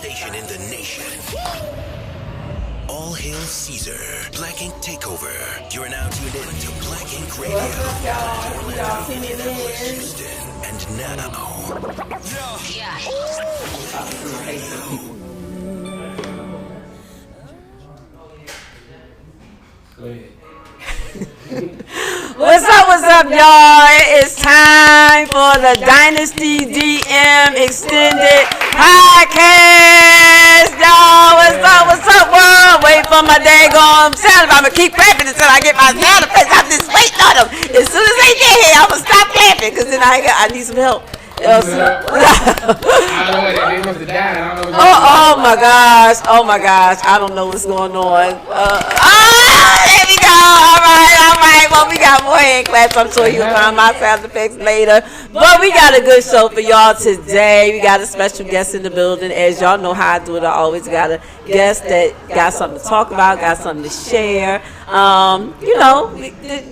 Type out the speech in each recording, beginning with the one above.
station in the nation. All hail Caesar. Black Ink Takeover. You're now tuned in to Black Ink Radio. Orlando, Indianapolis, Houston, and now. What's up, y'all? It's time for the Dynasty DM Extended Podcast, y'all. What's up, world? Wait for my daggone sound. I'm gonna keep clapping until I get my sound effects. I'm just waiting on them. As soon as they get here, I'm gonna stop clapping because then I need some help. I don't know what they must have died. I don't know oh my gosh, I don't know what's going on. There we go. All right. Well, we got more hand claps. I'm sure you'll find my sound effects later. But we got a good show for y'all today. We got a special guest in the building. As y'all know how I do it, I always got a guest that got something to talk about, got something to share.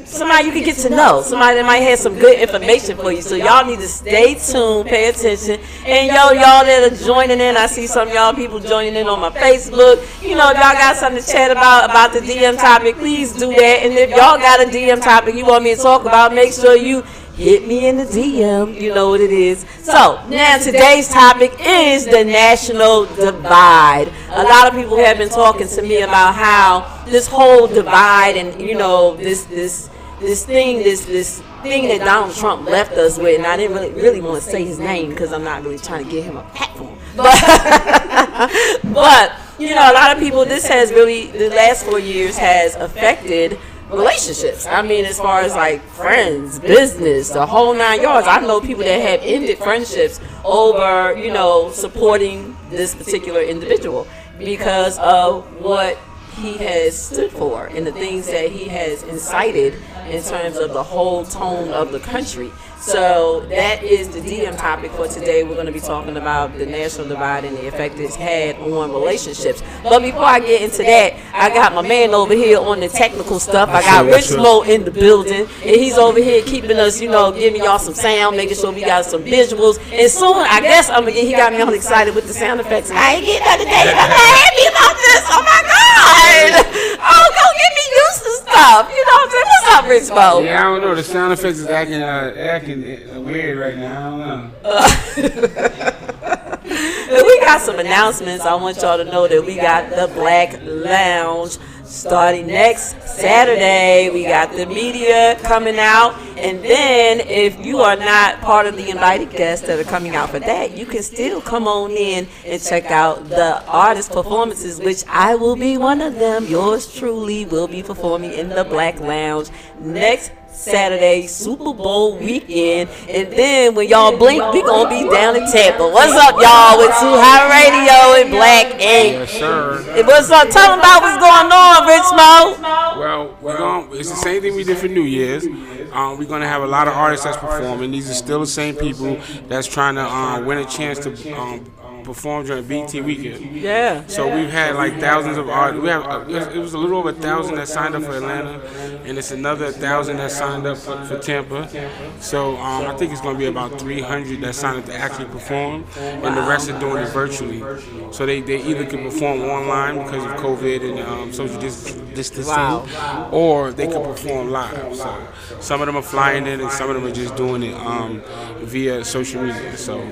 Somebody you can get to know. Somebody that might have some good information for you. So y'all need to stay tuned, pay attention. And y'all that are joining in, I see some of y'all people joining in on my Facebook. If y'all got something to chat about the DM topic, please do that. And if y'all got a DM topic you want me to talk about, make sure you hit me in the DM. You know what it is. So, now today's topic is the national divide. A lot of people have been talking to me about how this whole divide and, this thing that Donald Trump left us with, and I didn't really want to say his name because I'm not really trying to give him a platform. But a lot of people, this has really, the last 4 years has affected relationships. I mean, as far as like friends, business, the whole 9 yards. I know people that have ended friendships over, supporting this particular individual because of what he has stood for and the things that he has incited in terms of the whole tone of the country. So that is the DM topic for today. We're going to be talking about the national divide and the effect it's had on relationships. But before I get into that, I got my man over here on the technical stuff. I got Rich Mo in the building, and he's over here keeping us, giving y'all some sound, making sure we got some visuals. And soon, I guess he got me all excited with the sound effects. I ain't getting nothing today. I'm not happy about this. Oh my God! Oh, go get me used to stuff. You know what I'm saying? What's up, Rich Mo? Yeah, I don't know. The sound effects is acting weird right now. I don't know. We got some announcements. I want y'all to know that we got the Black Lounge starting next Saturday. We got the media coming out, and then if you are not part of the invited guests that are coming out for that, you can still come on in and check out the artist performances, which I will be one of them. Yours truly will be performing in the Black Lounge next Saturday, Super Bowl weekend. And then when y'all blink, we gonna be down in Tampa. What's up, y'all, with Too High Radio and Black Ink? Yes, sir. What's up? Tell them about what's going on, Rich Mo. Well, it's the same thing we did for New Year's. We're gonna have a lot of artists that's performing. These are still the same people that's trying to win a chance to perform during BT weekend. Yeah. So we've had like thousands of artists. It was a little over 1,000 that signed up for Atlanta, and it's another 1,000 that signed up for Tampa. So I think it's going to be about 300 that signed up to actually perform, and the rest are doing it virtually. So they either can perform online because of COVID and social distancing, or they can perform live. So some of them are flying in, and some of them are just doing it via social media. So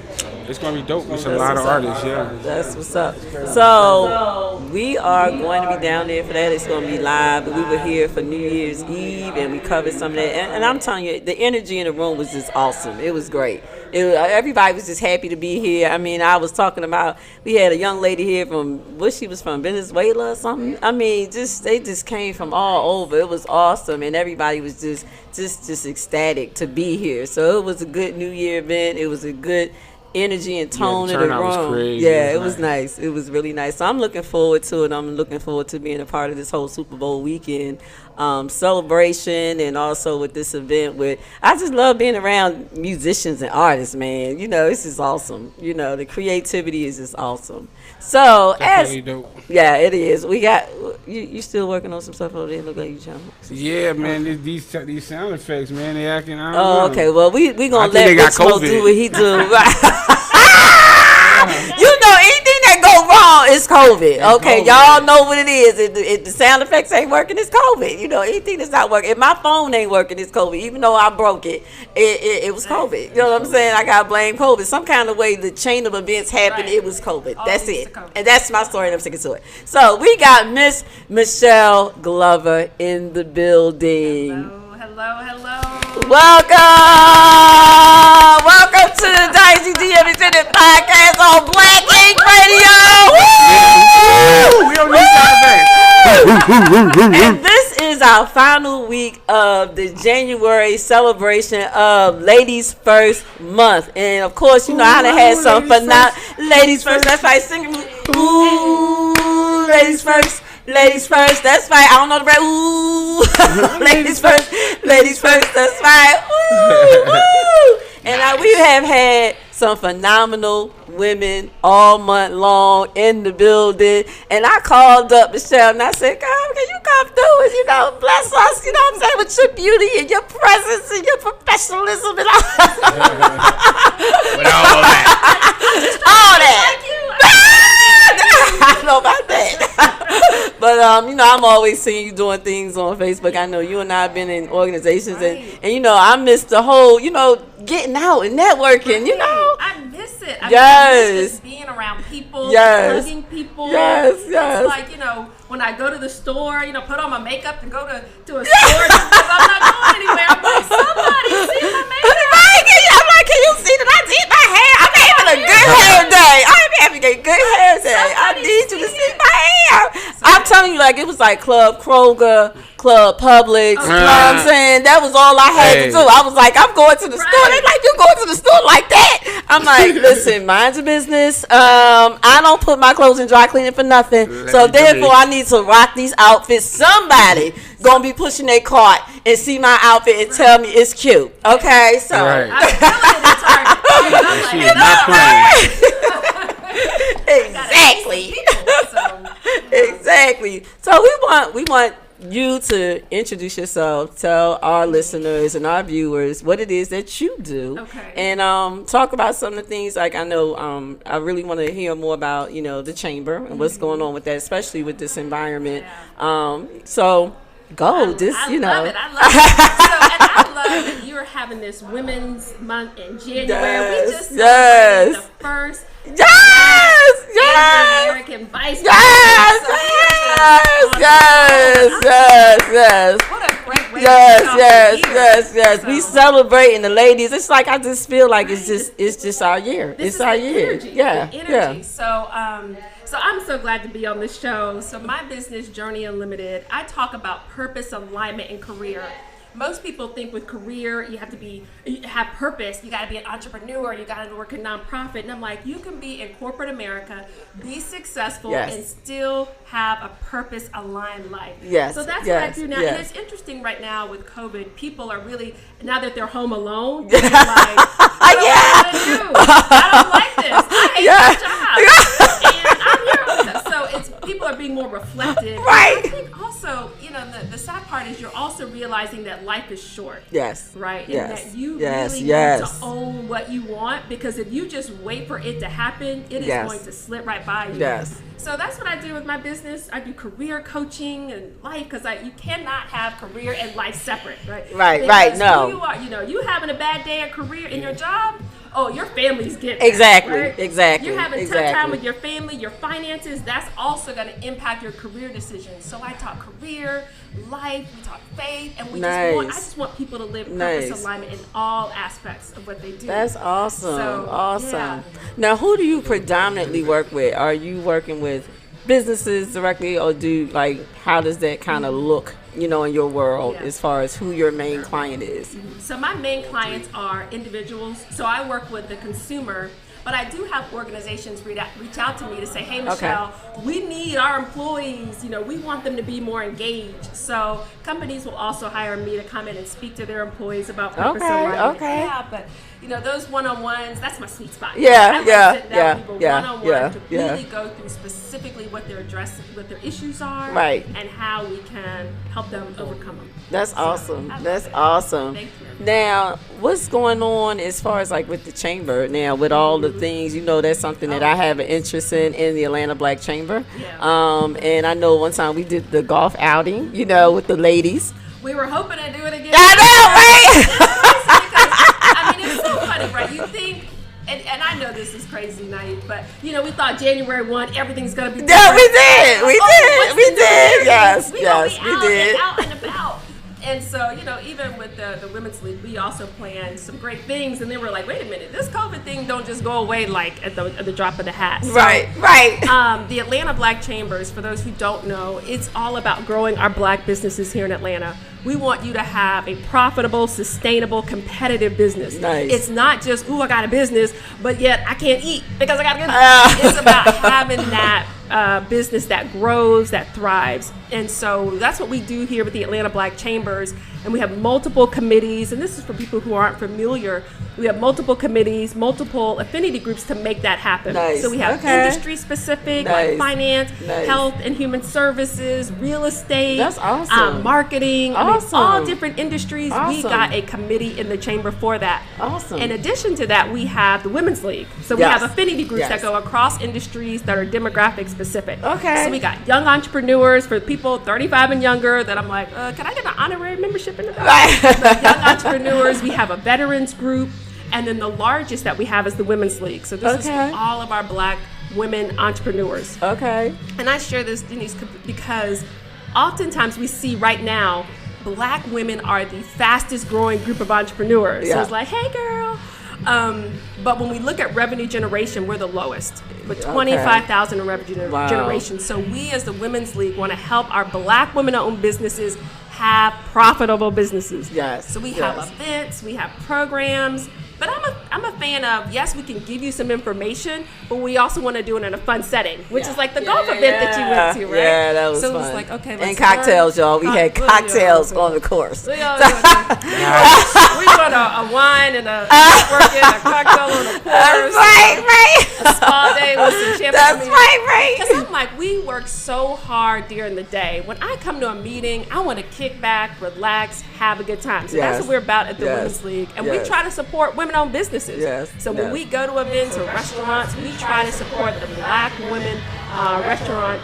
it's going to be dope. It's a lot of artists. Yeah, that's what's up. So we are going to be down there for that. It's going to be live. We were here for New Year's Eve, and we covered some of that. And I'm telling you, the energy in the room was just awesome. It was great. Everybody was just happy to be here. I mean, I was talking about, we had a young lady here from, she was from Venezuela or something. I mean, they just came from all over. It was awesome, and everybody was just ecstatic to be here. So it was a good New Year event. It was a good energy and tone in the room. Was crazy. Yeah, it was nice. It was really nice. So I'm looking forward to it. I'm looking forward to being a part of this whole Super Bowl weekend celebration, and also with this event. I just love being around musicians and artists, man. This is awesome. The creativity is just awesome. So dope. Yeah, it is. We got you still working on some stuff over there? Look like you trying. Yeah, man. These sound effects, man. They acting. I don't know. Okay. Well, we gonna let Rich Mo do what he do. Anything that go wrong, it's COVID. Okay, y'all know what it is. If the sound effects ain't working, it's COVID. You know, anything that's not working. If my phone ain't working, it's COVID. Even though I broke it, it was COVID. You know what I'm saying? I gotta blame COVID. Some kind of way the chain of events happened. It was COVID. That's it. And that's my story, and I'm sticking to it. So we got Miss Michelle Glover in the building. Hello. Welcome to the Dynasty Independent Podcast on Black Ink Radio. We don't need And this is our final week of the January celebration of Ladies First Month. And of course, you know, I done had some Ladies First. That's right, singing. Ooh, Ladies First. Ladies first, that's right. I don't know the right. Ooh, ladies first, that's right. Ooh. And we have had some phenomenal women all month long in the building. And I called up Michelle and I said, "Come, can you come through and, you know, bless us, you know what I'm saying, with your beauty and your presence and your professionalism and all." With all that. All that. I don't know about that. But, you know, I'm always seeing you doing things on Facebook. I know you and I have been in organizations. And you know, I miss the whole, you know, getting out and networking, you know. I miss it. I miss just being around people, hugging people. Yes. It's like, you know, when I go to the store, you know, put on my makeup and go to a store because I'm not going anywhere. I'm like, somebody see my makeup. I'm like, can you see that I did my hair? I'm having a good hair day. I'm having a good hair day. I need you to see my hair. I'm telling you, like, it was like Club Kroger, Club Publix. You know what I'm saying? That was all I had to do. I was like, I'm going to the store. They're like, you going to the store like that? I'm like, listen, mind your business. I don't put my clothes in dry cleaning for nothing. So therefore, I need to rock these outfits. Somebody gonna be pushing their cart and see my outfit and tell me it's cute. Okay, so I'm feeling it exactly. Exactly. So we want you to introduce yourself, tell our listeners and our viewers what it is that you do, and talk about some of the things. Like, I know I really want to hear more about, you know, the chamber and what's going on with that, especially with this environment. So go, this, you know. I love it. And I love that you're having this Women's Month in January. We just celebrated the first American Vice President. Yes. What a great way Yes. We celebrating the ladies. It's like, I just feel like it's just our year. It's our year. Energy. Yeah. So I'm so glad to be on this show. So my business, Journey Unlimited, I talk about purpose, alignment, and career. Most people think with career, you have to have purpose. You got to be an entrepreneur. You got to work in nonprofit. And I'm like, you can be in corporate America, be successful, and still have a purpose-aligned life. Yes. So that's what I do now. And it's interesting right now with COVID. People are really, now that they're home alone, they're like, I don't know what to do. I don't like this. I hate my job. And I'm here with this. So people are being more reflective. Right. I think also, you know, the sad part is you're also realizing that life is short. Yes. Right? Yes. And that you really need to own what you want, because if you just wait for it to happen, it is going to slip right by you. Yes. So that's what I do with my business. I do career coaching and life, because you cannot have career and life separate, right? Right. No. Who you are, you know, you having a bad day at career in your job, your family's getting exactly. You're having a tough time with your family, your finances. That's also going to impact your career decisions. So I talk career, life, we talk faith, and I just want people to live purpose alignment in all aspects of what they do. That's awesome. So, yeah. Now, who do you predominantly work with? Are you working with businesses directly, or how does that kind of look, you know, in your world as far as who your main client is? So my main clients are individuals. So I work with the consumer, but I do have organizations reach out to me to say, hey, Michelle, we need our employees, you know, we want them to be more engaged. So companies will also hire me to come in and speak to their employees about purpose alignment. Okay. Yeah, but those one-on-ones, that's my sweet spot. Yeah, I like yeah, sitting down with people yeah, one-on-one yeah, to yeah. really go through specifically what they're addressing, what their issues are, Right. and how we can help them overcome them. That's awesome. That's awesome. Thank you. Now, what's going on as far as like with the chamber now, with all the things, that's something that I have an interest in the Atlanta Black Chamber. Yeah. And I know one time we did the golf outing, with the ladies. We were hoping to do it again. I know, right? I mean, it's so funny, right? You think, and I know this is crazy naive, but we thought January 1, everything's gonna be different. Yeah, we did. We What's did. Yes, we yes, gonna be we did. out and about. And so, even with the Women's League, we also planned some great things. And they were like, wait a minute, this COVID thing don't just go away like at the drop of the hat. So, Right. the Atlanta Black Chambers, for those who don't know, it's all about growing our Black businesses here in Atlanta. We want you to have a profitable, sustainable, competitive business. Nice. It's not just, I got a business, but yet I can't eat because I got a business. It's about having that business that grows, that thrives. And so that's what we do here with the Atlanta Black Chambers. And we have multiple committees, and this is for people who aren't familiar. We have multiple committees, multiple affinity groups to make that happen. Nice. So we have industry specific, like finance, health and human services, real estate, That's awesome. marketing, Awesome. all different industries. We Awesome. got a committee in the chamber for that. Awesome. In addition to that, we have the Women's League. So we Yes. have affinity groups Yes. that go across industries that are demographic specific. Okay. So we got young entrepreneurs for people 35 and younger that I'm like, can I get an honorary membership in the back? But young entrepreneurs, we have a veterans group. And then the largest that we have is the Women's League. So this is for all of our Black women entrepreneurs. Okay. And I share this, Denise, because oftentimes we see right now, Black women are the fastest growing group of entrepreneurs. Yeah. So it's like, hey, girl. But when we look at revenue generation, we're the lowest, with 25,000 in revenue generation. So we as the Women's League want to help our Black women-owned businesses have profitable businesses. Yes. So we have events, we have programs. But I'm a fan of, yes, we can give you some information, but we also want to do it in a fun setting, which is like the golf event that you went to, right? Yeah, that was so fun. So it's like, okay, let's and cocktails, y'all. We had cocktails on the course. We want a wine and a working, a cocktail on the course. Right. A spa day with some champagne. That's right. Because I'm like, we work so hard during the day. When I come to a meeting, I want to kick back, relax, have a good time. So that's what we're about at the Women's League. And we try to support women-owned businesses. Yes. So when we go to events or restaurants, we try to support the Black women restaurant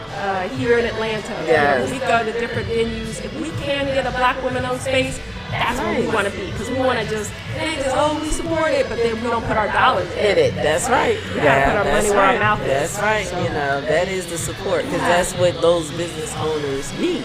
here in Atlanta. Yes. When we go to different venues, if we can get a Black women-owned space, that's where we want to be, because we want to just we support it, but then we don't put our dollars in it. That's right. We gotta put our money where our mouth is. That's right. So, that is the support, because that's what those business owners need.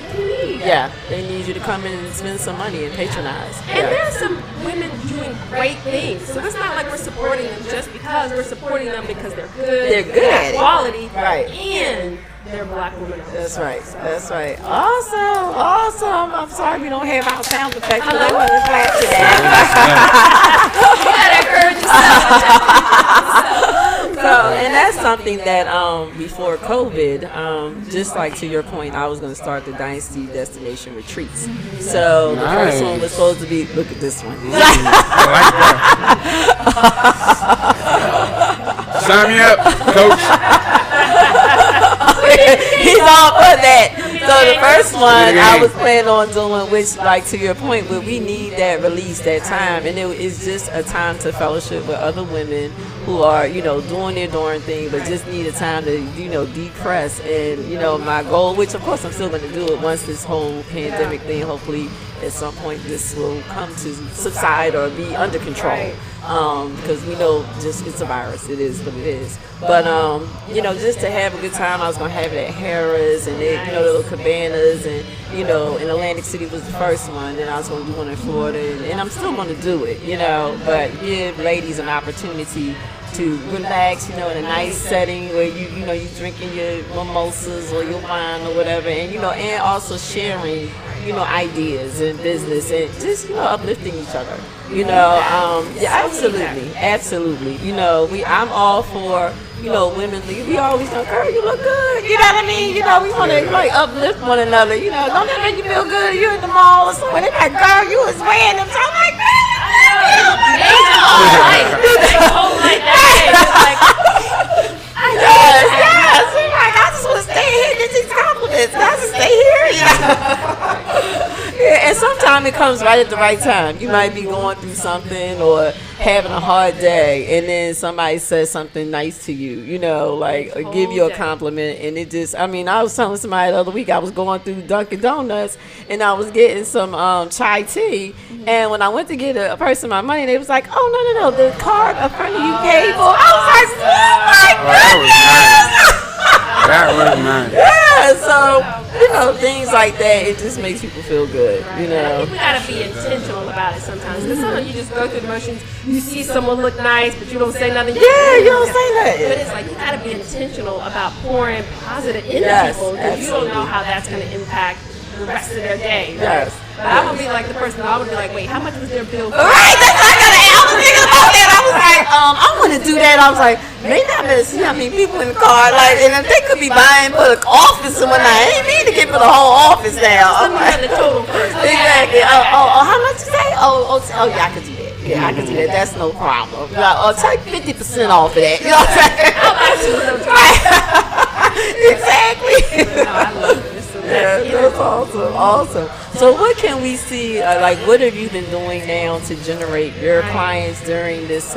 Yeah, they need you to come in and spend some money and patronize. And there's some women doing great things, so it's not like we're supporting them just because. We're supporting them because they're good. They're good at it. Quality. Right. And they're Black women. That's right. Awesome. I'm sorry we don't have our sound effects, but I want to clap today. And that's something that before COVID, just like to your point, I was going to start the Dynasty Destination Retreats. So the first one was supposed to be, look at this one. I like that. Sign me up, coach. He's all for that. So the first one I was planning on doing, which, like to your point, where we need that release, that time, and it is just a time to fellowship with other women who are, doing their darn thing, but just need a time to, depress. And my goal, which of course I'm still going to do it once this whole pandemic thing, hopefully at some point this will come to subside or be under control. Because we know it's a virus. It is what it is. But, just to have a good time, I was going to have it at Harrah's and the little cabanas, and, in Atlantic City was the first one. Then I was going to do one in Florida, and I'm still going to do it, but give ladies an opportunity to relax, in a nice setting where you drinking your mimosas or your wine or whatever, and and also sharing, ideas and business and just uplifting each other. Absolutely. I'm all for women. We always go, girl, you look good. You know what I mean? We want to uplift one another. Don't that make you feel good? You're in the mall or something. They're like, girl, you was wearing them. So I'm like, I just want to stay here and get these compliments. I just stay here, Yeah, and sometimes it comes right at the right time. You might be going through something or having a hard day, and then somebody says something nice to you, like or give you a compliment, and it just, I was telling somebody the other week I was going through Dunkin' Donuts, and I was getting some chai tea, and when I went to get a person my money, they was like, oh, no, the card in front of you paid for. I was like, oh my goodness! That was nice. Yeah, so, things like that, it just makes people feel good, I think we gotta be intentional about it sometimes. Because sometimes you just go through the motions, you see someone look nice, but you don't say nothing. Yeah, you don't say nothing. But it's like you gotta be intentional about pouring positive into people, because you don't know how that's gonna impact the rest of their day. Right? Yes. But I'm gonna be like the person. I'm gonna be like, wait, how much was their bill for? Right, that's what I was thinking about that. I was like, I want to do that. I was like, maybe I better see how many people in the car, and if they could be buying for the office and whatnot, I ain't need to get for the whole office now. I'm like, the total first. Exactly. How much you say? Yeah, I could do that. Yeah, I can do that. That's no problem. Take 50% off of that. You know what I'm saying? I'll buy 2 of those. Exactly. No, I love this. Yeah, that's awesome. So what can we see, what have you been doing now to generate your clients during this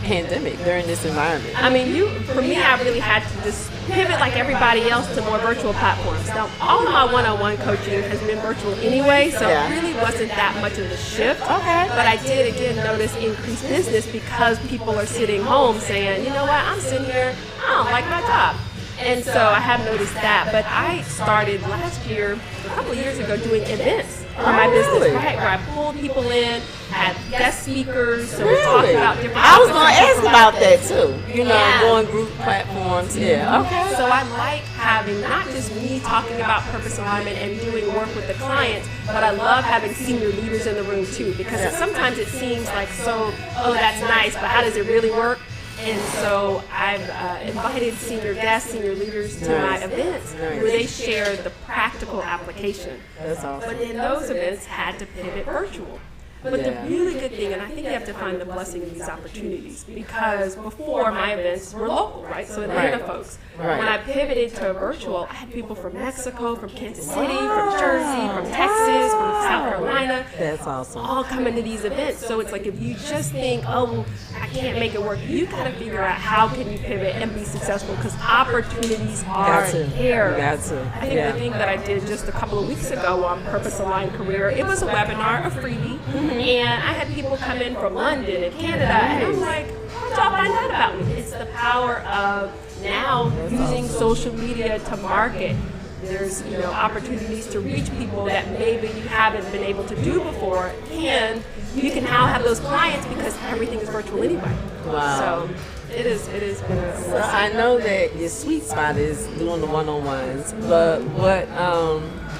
pandemic, during this environment? For me, I really had to just pivot like everybody else to more virtual platforms. Now, all of my one-on-one coaching has been virtual anyway, so it really wasn't that much of a shift. Okay. But I did, again, notice increased business because people are sitting home saying, you know what, I'm sitting here, I don't like my job. And so I have noticed that, but I started last year, a couple of years ago, doing events for my business, right? Where I pulled people in, had guest speakers, so we talked about different. I was going to ask about that too. Going group platforms. Yeah. Okay. So I like having not just me talking about purpose alignment and doing work with the clients, but I love having senior leaders in the room too, because sometimes it seems like that's nice, but how does it really work? And so I've invited senior guests, senior leaders to my events where they share the practical application. That's awesome. But then those events had to pivot virtual. But the really good thing, and I think you have to find the blessing in these opportunities, because before my events were local, right? So Atlanta folks. When I pivoted to virtual, I had people from Mexico, from Kansas City, from Jersey, from Texas, from South Carolina. That's awesome. All coming to these events. So it's like if you just think, I can't make it work, you got to figure out how can you pivot and be successful, because opportunities are here. Got to. I think the thing that I did just a couple of weeks ago on Purpose Aligned Career, it was a webinar, a freebie. And I had people come in from London and Canada, and I'm like, how'd y'all find out about me? It's the power of now using social media to market. There's opportunities to reach people that maybe you haven't been able to do before, and you can now have those clients because everything is virtual anyway. Wow. So it has been a So I know that your sweet spot is doing the one-on-ones, but what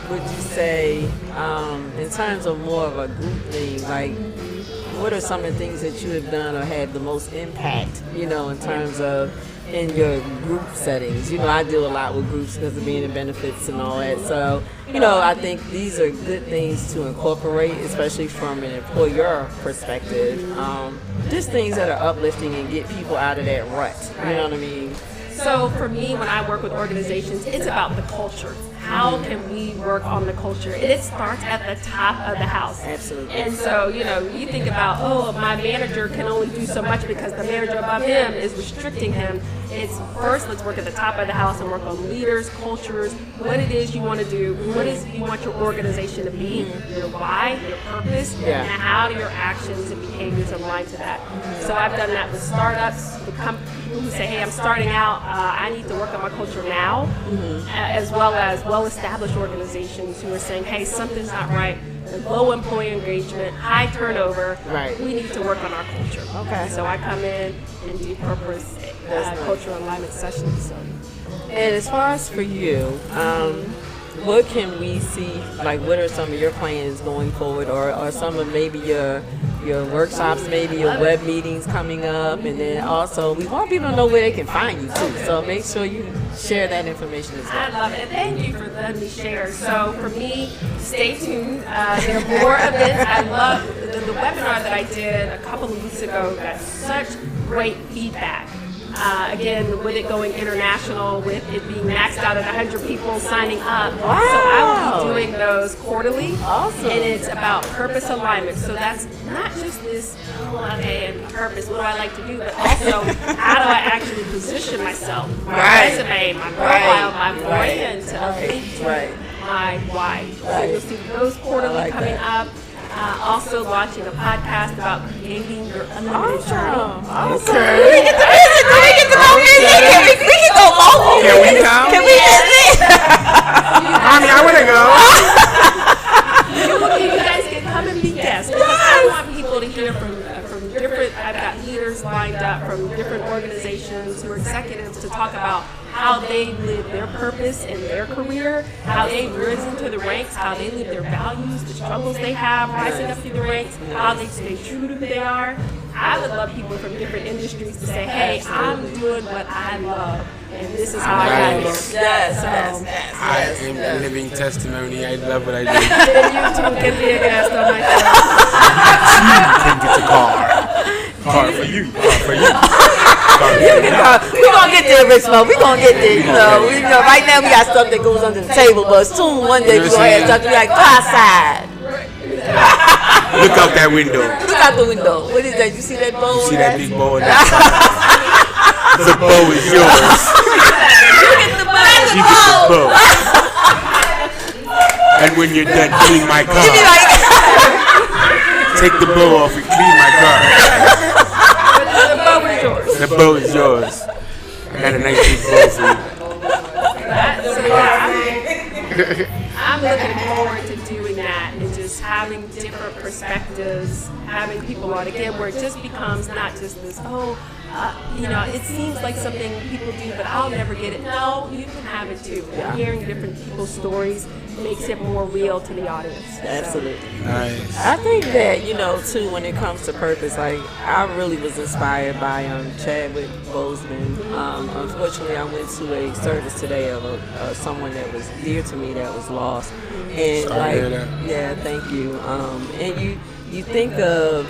would you say in terms of more of a group thing, like what are some of the things that you have done or had the most impact, in terms of in your group settings? I deal a lot with groups because of being in benefits and all that. So, I think these are good things to incorporate, especially from an employer perspective. Just things that are uplifting and get people out of that rut. You know what I mean? So for me, when I work with organizations, it's about the culture. How can we work on the culture? And it starts at the top of the house. Absolutely. And so, you think about, my manager can only do so much because the manager above him is restricting him. It's first, let's work at the top of the house and work on leaders, cultures, what it is you want to do, what is you want your organization to be, your why, your purpose, and how do your actions and behaviors align to that. So I've done that with startups, with people who say, hey, I'm starting out, I need to work on my culture now, as well as well-established organizations who are saying, hey, something's not right, low employee engagement, high turnover, we need to work on our culture. Okay. So I come in and do purpose cultural alignment sessions. So. And as far as for you, what can we see, what are some of your plans going forward, or some of maybe your your workshops, maybe your web meetings coming up, and then also we want people to know where they can find you too. So make sure you share that information as well. I love it. And thank you for letting me share. So for me, stay tuned. There are more events. I love the webinar that I did a couple of weeks ago. Got such great feedback. Again, with it going international, with it being maxed out at 100 people signing up. Wow. So I will be doing those quarterly. Awesome. And it's about purpose alignment. So that's not just this, okay, and purpose, what do I like to do, but also how do I actually position myself, my resume, my profile, my brand to link my why. So you'll see those quarterly coming up. Also launching a podcast about creating your unlimited journey. Okay. We can go local. Can we come? Can we visit? I want to go. You guys can come and be guests. Because I want people to hear from different, I've got leaders lined up from different organizations who are executives to talk about how they live their purpose in their career, how they've risen to the ranks, how they live their values, the struggles they have rising up through the ranks, how they stay true to who they are. I would love people from different industries to say, hey, I'm doing what I love, and this is how I do it. I am a living testimony. I love what I do. And you too can be a guest on my show. Can get the car. Car for you. Car for you. We're going to get there, Rich Mo. We're going to get there. You know, right now we got stuff that goes under the table, but soon one day we're going to have something like, go outside. Look out that window. Look out the window. What is that? You see that bow? You see that big bow? The bow is yours. You get the bow. You get the bow. And when you're done, clean my car. Take the bow off and clean my car. The bow is yours. The bow is yours. I got a nice big bow for you. I'm looking forward to doing that and just having different perspectives, having people on again where it just becomes not just this, it seems like something people do, but I'll never get it. No, you can have it too. And hearing different people's stories makes it more real to the audience. Absolutely. Nice. I think that, too, when it comes to purpose, like, I really was inspired by Chadwick Boseman. Unfortunately, I went to a service today of someone that was dear to me that was lost. And, yeah, thank you. And you think of,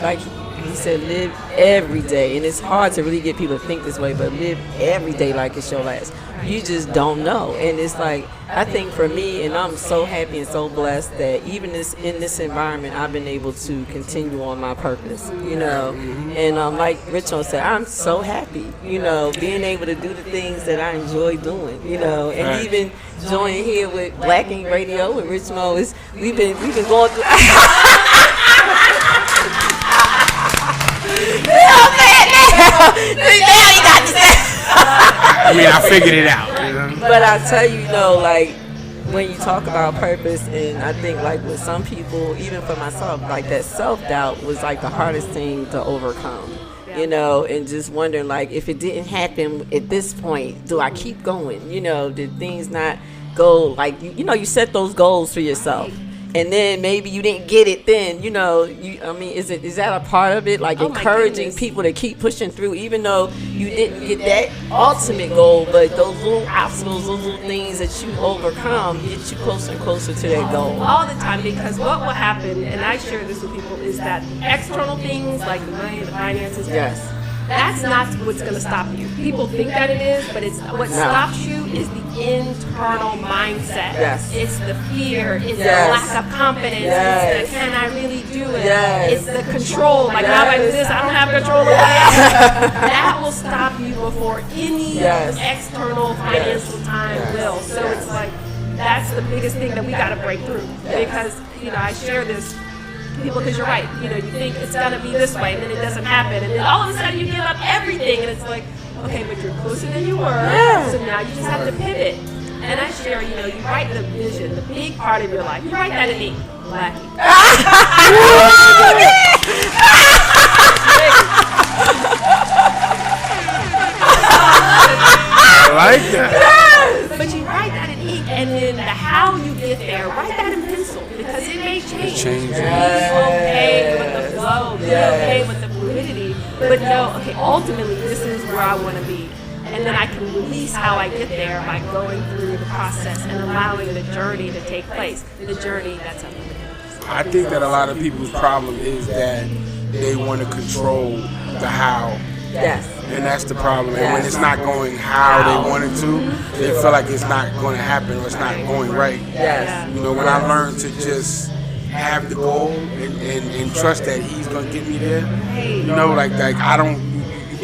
like, he said, live every day. And it's hard to really get people to think this way, but live every day like it's your last. You just don't know. And it's like, I think for me, and I'm so happy and so blessed that even in this environment, I've been able to continue on my purpose, And like Richard said, I'm so happy, being able to do the things that I enjoy doing, and even joining here with Black Ink Radio with Rich Mo we've been going through. I mean, I figured it out. But I tell you, like, when you talk about purpose, and I think, like, with some people, even for myself, like, that self-doubt was, like, the hardest thing to overcome, and just wondering, like, if it didn't happen at this point, do I keep going? Did things not go, like, you set those goals for yourself. And then maybe you didn't get it then, is that a part of it? Like encouraging people to keep pushing through, even though you didn't get that ultimate goal, but those little obstacles, those little things that you overcome get you closer and closer to that goal. All the time, because what will happen, and I share this with people, is that external things like the money, the finances, that's not what's going to stop you. People think that it is, but it's what stops you is the internal mindset. It's the fear. It's the lack of confidence. It's the can I really do it? It's the control. Like now I do this, I don't have control over that. That will stop you before any external financial time will. So it's like that's the biggest thing that we got to break through because I share this. People, because you're right, you think it's gonna be this way, and then it doesn't happen, and then all of a sudden you give up everything, and it's like, okay, but you're closer than you were, so now you just have to pivot. And I share, you write the vision, the big part of your life. You write that in ink, Blackie. I like that. But you write that in ink, and then the how you get there, write that in pencil, because it may change. Change. Be okay with okay with the fluidity, but know, okay, ultimately this is where I want to be. And then I can release how I get there by going through the process and allowing the journey to take place. The journey that's unlimited. I think that a lot of people's problem is that they want to control the how. Yes. And that's the problem. And when it's not going how they want it to, they feel like it's not going to happen or it's not going right. Yes. You know, when I learned to just have the goal and trust that he's going to get me there, you know, like you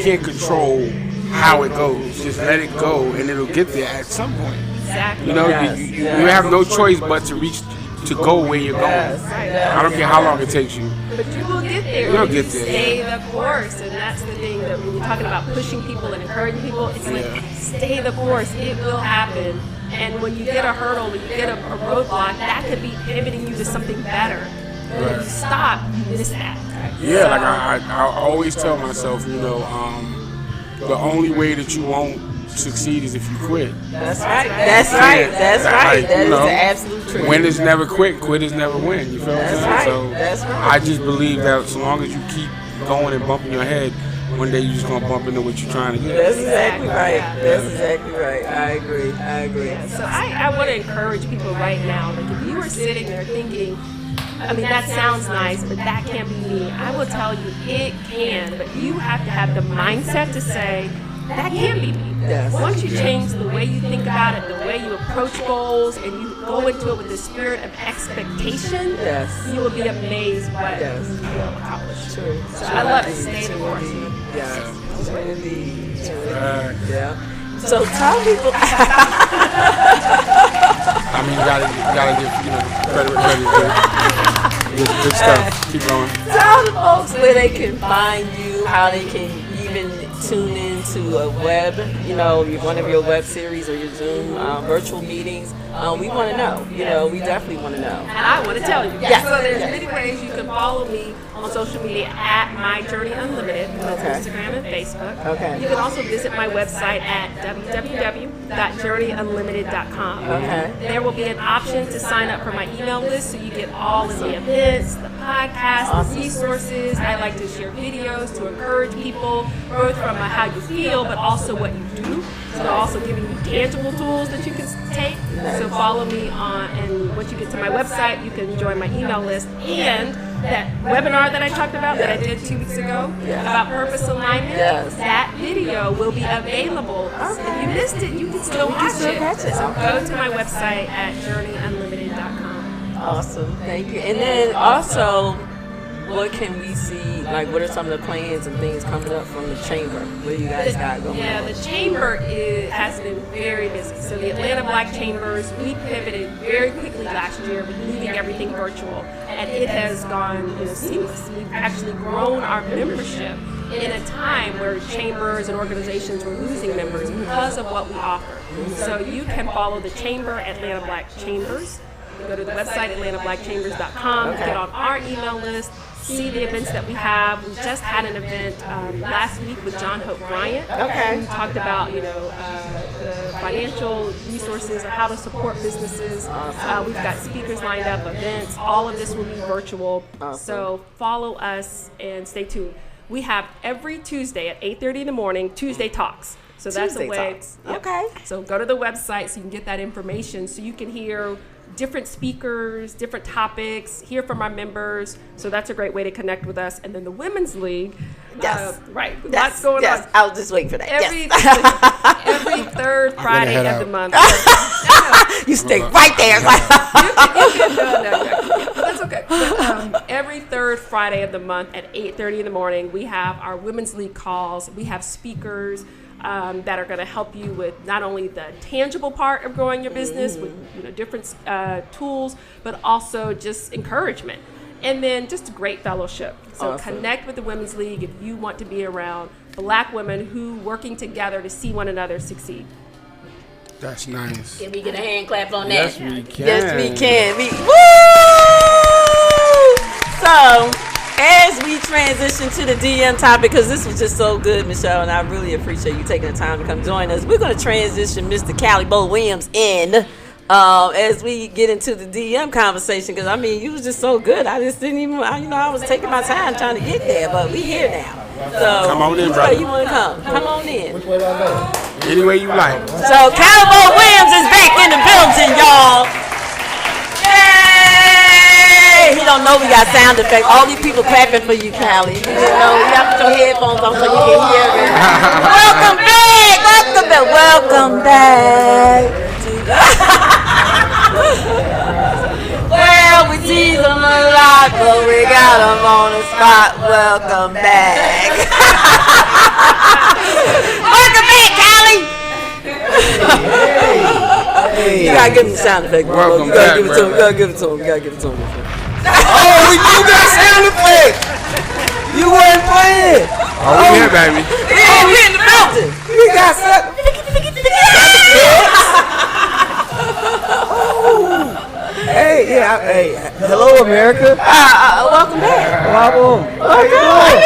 can't control how it goes. Just let it go and it'll get there at some point. Exactly. You know, you have no choice but to go where you're going. I don't care how long it takes you. But you will get there. You'll get there. Stay the course, and that's the thing that when you're talking about pushing people and encouraging people, it's like stay the course. It will happen. And when you get a hurdle, when you get a roadblock, that could be pivoting you to something better. And when you stop, you miss that. Yeah, like I always tell myself, you know, the only way that you won't succeed is if you quit. That's right. That's right. That's right. That is the absolute truth. Win is never quit. Quit is never win. You feel what I'm saying? Right. So That's right. I just believe that so long as you keep going and bumping your head, one day you're just gonna bump into what you're trying to get. That's exactly right. That's exactly right. I agree. So I want to encourage people right now. Like if you are sitting there thinking, I mean, that sounds nice, but that can't be me. I will tell you, it can, but you have to have the mindset to say, that can be me. Yes. Once you change the way you think about it, the way you approach goals, and you go into it with the spirit of expectation, you will be amazed what you will accomplish. True. So I love it. Stay the course. Yeah. True indeed. Yeah. So tell people. I mean, you gotta give credit. Good stuff. Keep going. Tell the folks where they can find you, how they can even tune into a web, one of your web series or your Zoom virtual meetings. We want to know. We definitely want to know. And I want to tell you. Yes. So there's many ways you can follow me on social media at My Journey Unlimited, Instagram and Facebook. Okay. You can also visit my website at www.journeyunlimited.com. Okay. There will be an option to sign up for my email list so you get all of the events, the podcasts, the resources. I like to share videos to encourage people, both from how you feel, but also what you do. So also giving you tangible tools that you can take. So follow me and once you get to my website, you can join my email list. And that webinar that I talked about that I did 2 weeks ago about purpose alignment, that video will be available. If you missed it, you can still watch it. So go to my website at journeyunlimited.com. Awesome. Thank you. And then also, what can we see? Like, what are some of the plans and things coming up from the chamber? What do you guys got going on? Yeah, the chamber has been very busy. So the Atlanta Black Chambers, we pivoted very quickly last year with moving everything virtual, and it has gone seamless. We've actually grown our membership in a time where chambers and organizations were losing members because of what we offer. So you can follow the chamber, Atlanta Black Chambers. Go to the website, AtlantaBlackChambers.com, get on our email list, see the events that we have. We just had an event last week with John Hope Bryant. Okay. We talked about, the financial resources or how to support businesses. We've got speakers lined up, events. All of this will be virtual. So follow us and stay tuned. We have every Tuesday at 8:30 in the morning, Tuesday Talks. So that's Tuesday the way. Talks. Yep. Okay. So go to the website so you can get that information so you can hear different speakers, different topics, hear from our members. So that's a great way to connect with us. And then the Women's League. Right. Lots going on. I was just waiting for that. Every third Friday of the month. You stay right there. That's okay. But, every third Friday of the month at 8:30 in the morning, we have our Women's League calls. We have speakers that are going to help you with not only the tangible part of growing your business with different tools, but also just encouragement. And then just a great fellowship. So connect with the Women's League if you want to be around Black women who working together to see one another succeed. That's nice. Can we get a hand clap on that? Yes, we can. Yes, we can. Woo! So, as we transition to the DM topic, because this was just so good, Michelle, and I really appreciate you taking the time to come join us. We're going to transition Mr. Callie Bo Williams in as we get into the DM conversation, because I mean, you was just so good. I just didn't even, I was taking my time trying to get there, but we here now. So, Come on in, which brother. way you want to come? Come on in. Which way do I go? Any way you like. So, Cowboy Williams is back in the building, y'all. Yay! He don't know we got sound effects. All these people clapping for you, Callie. You know, you have to put your headphones on so you can hear it. Welcome back! Welcome back! Well, we tease them a lot, but we got them on the spot. Welcome back. Welcome back, Callie! Hey. You gotta give him the sound effect, bro. Welcome You gotta back, give it to him. You gotta give it to him. You gotta give it to him. Oh, you got sound effects. You weren't playing. Oh, we here, baby. Yeah, we in the building. You got sound. Hey, yeah, hey, hello, America. Welcome back. Welcome. How you doing?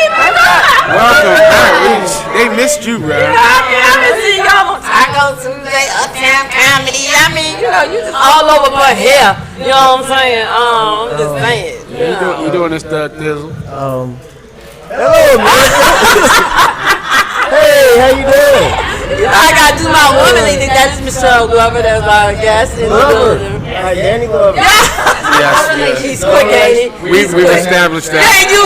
Welcome back. They missed you, bro. I've been seeing y'all on Taco Tuesday, Uptown Comedy. I mean, you know, you just all over but here. You know what I'm saying? I'm just saying. You doing this stuff, Thizzle? Hello, America. Hey, how you doing? You know, I gotta do my womanly thing. That is Michelle Glover. That's our guest in the Glover. building. Danny Glover. Yes. He's quick, ain't he? We've established that. Hey, you're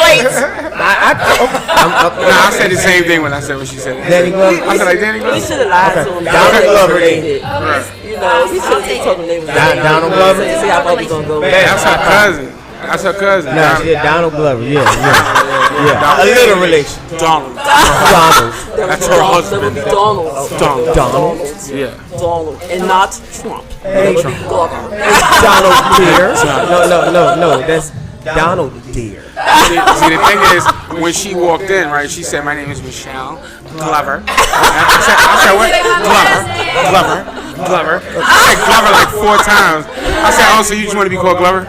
late. I said the same thing when I said what she said. Danny Glover. I said like Danny We Glover. should have lied to him. Donald Glover. You know, we should have just told him they was Donald Glover. See how far we gonna go. That's her cousin. That's her cousin. No, yeah, Donald Glover. Yeah. A little relation. Donald. Donald. That's her husband. Donald. Donald. Yeah. Donald. And not Trump. Hey, Glover. Donald Deere. No. That's Donald Deere. See, the thing is, when she walked in, right, she said, "My name is Michelle Glover." I said, "What? Glover." I said Glover like 4 times. I said, "Oh, so you just want to be called Glover?"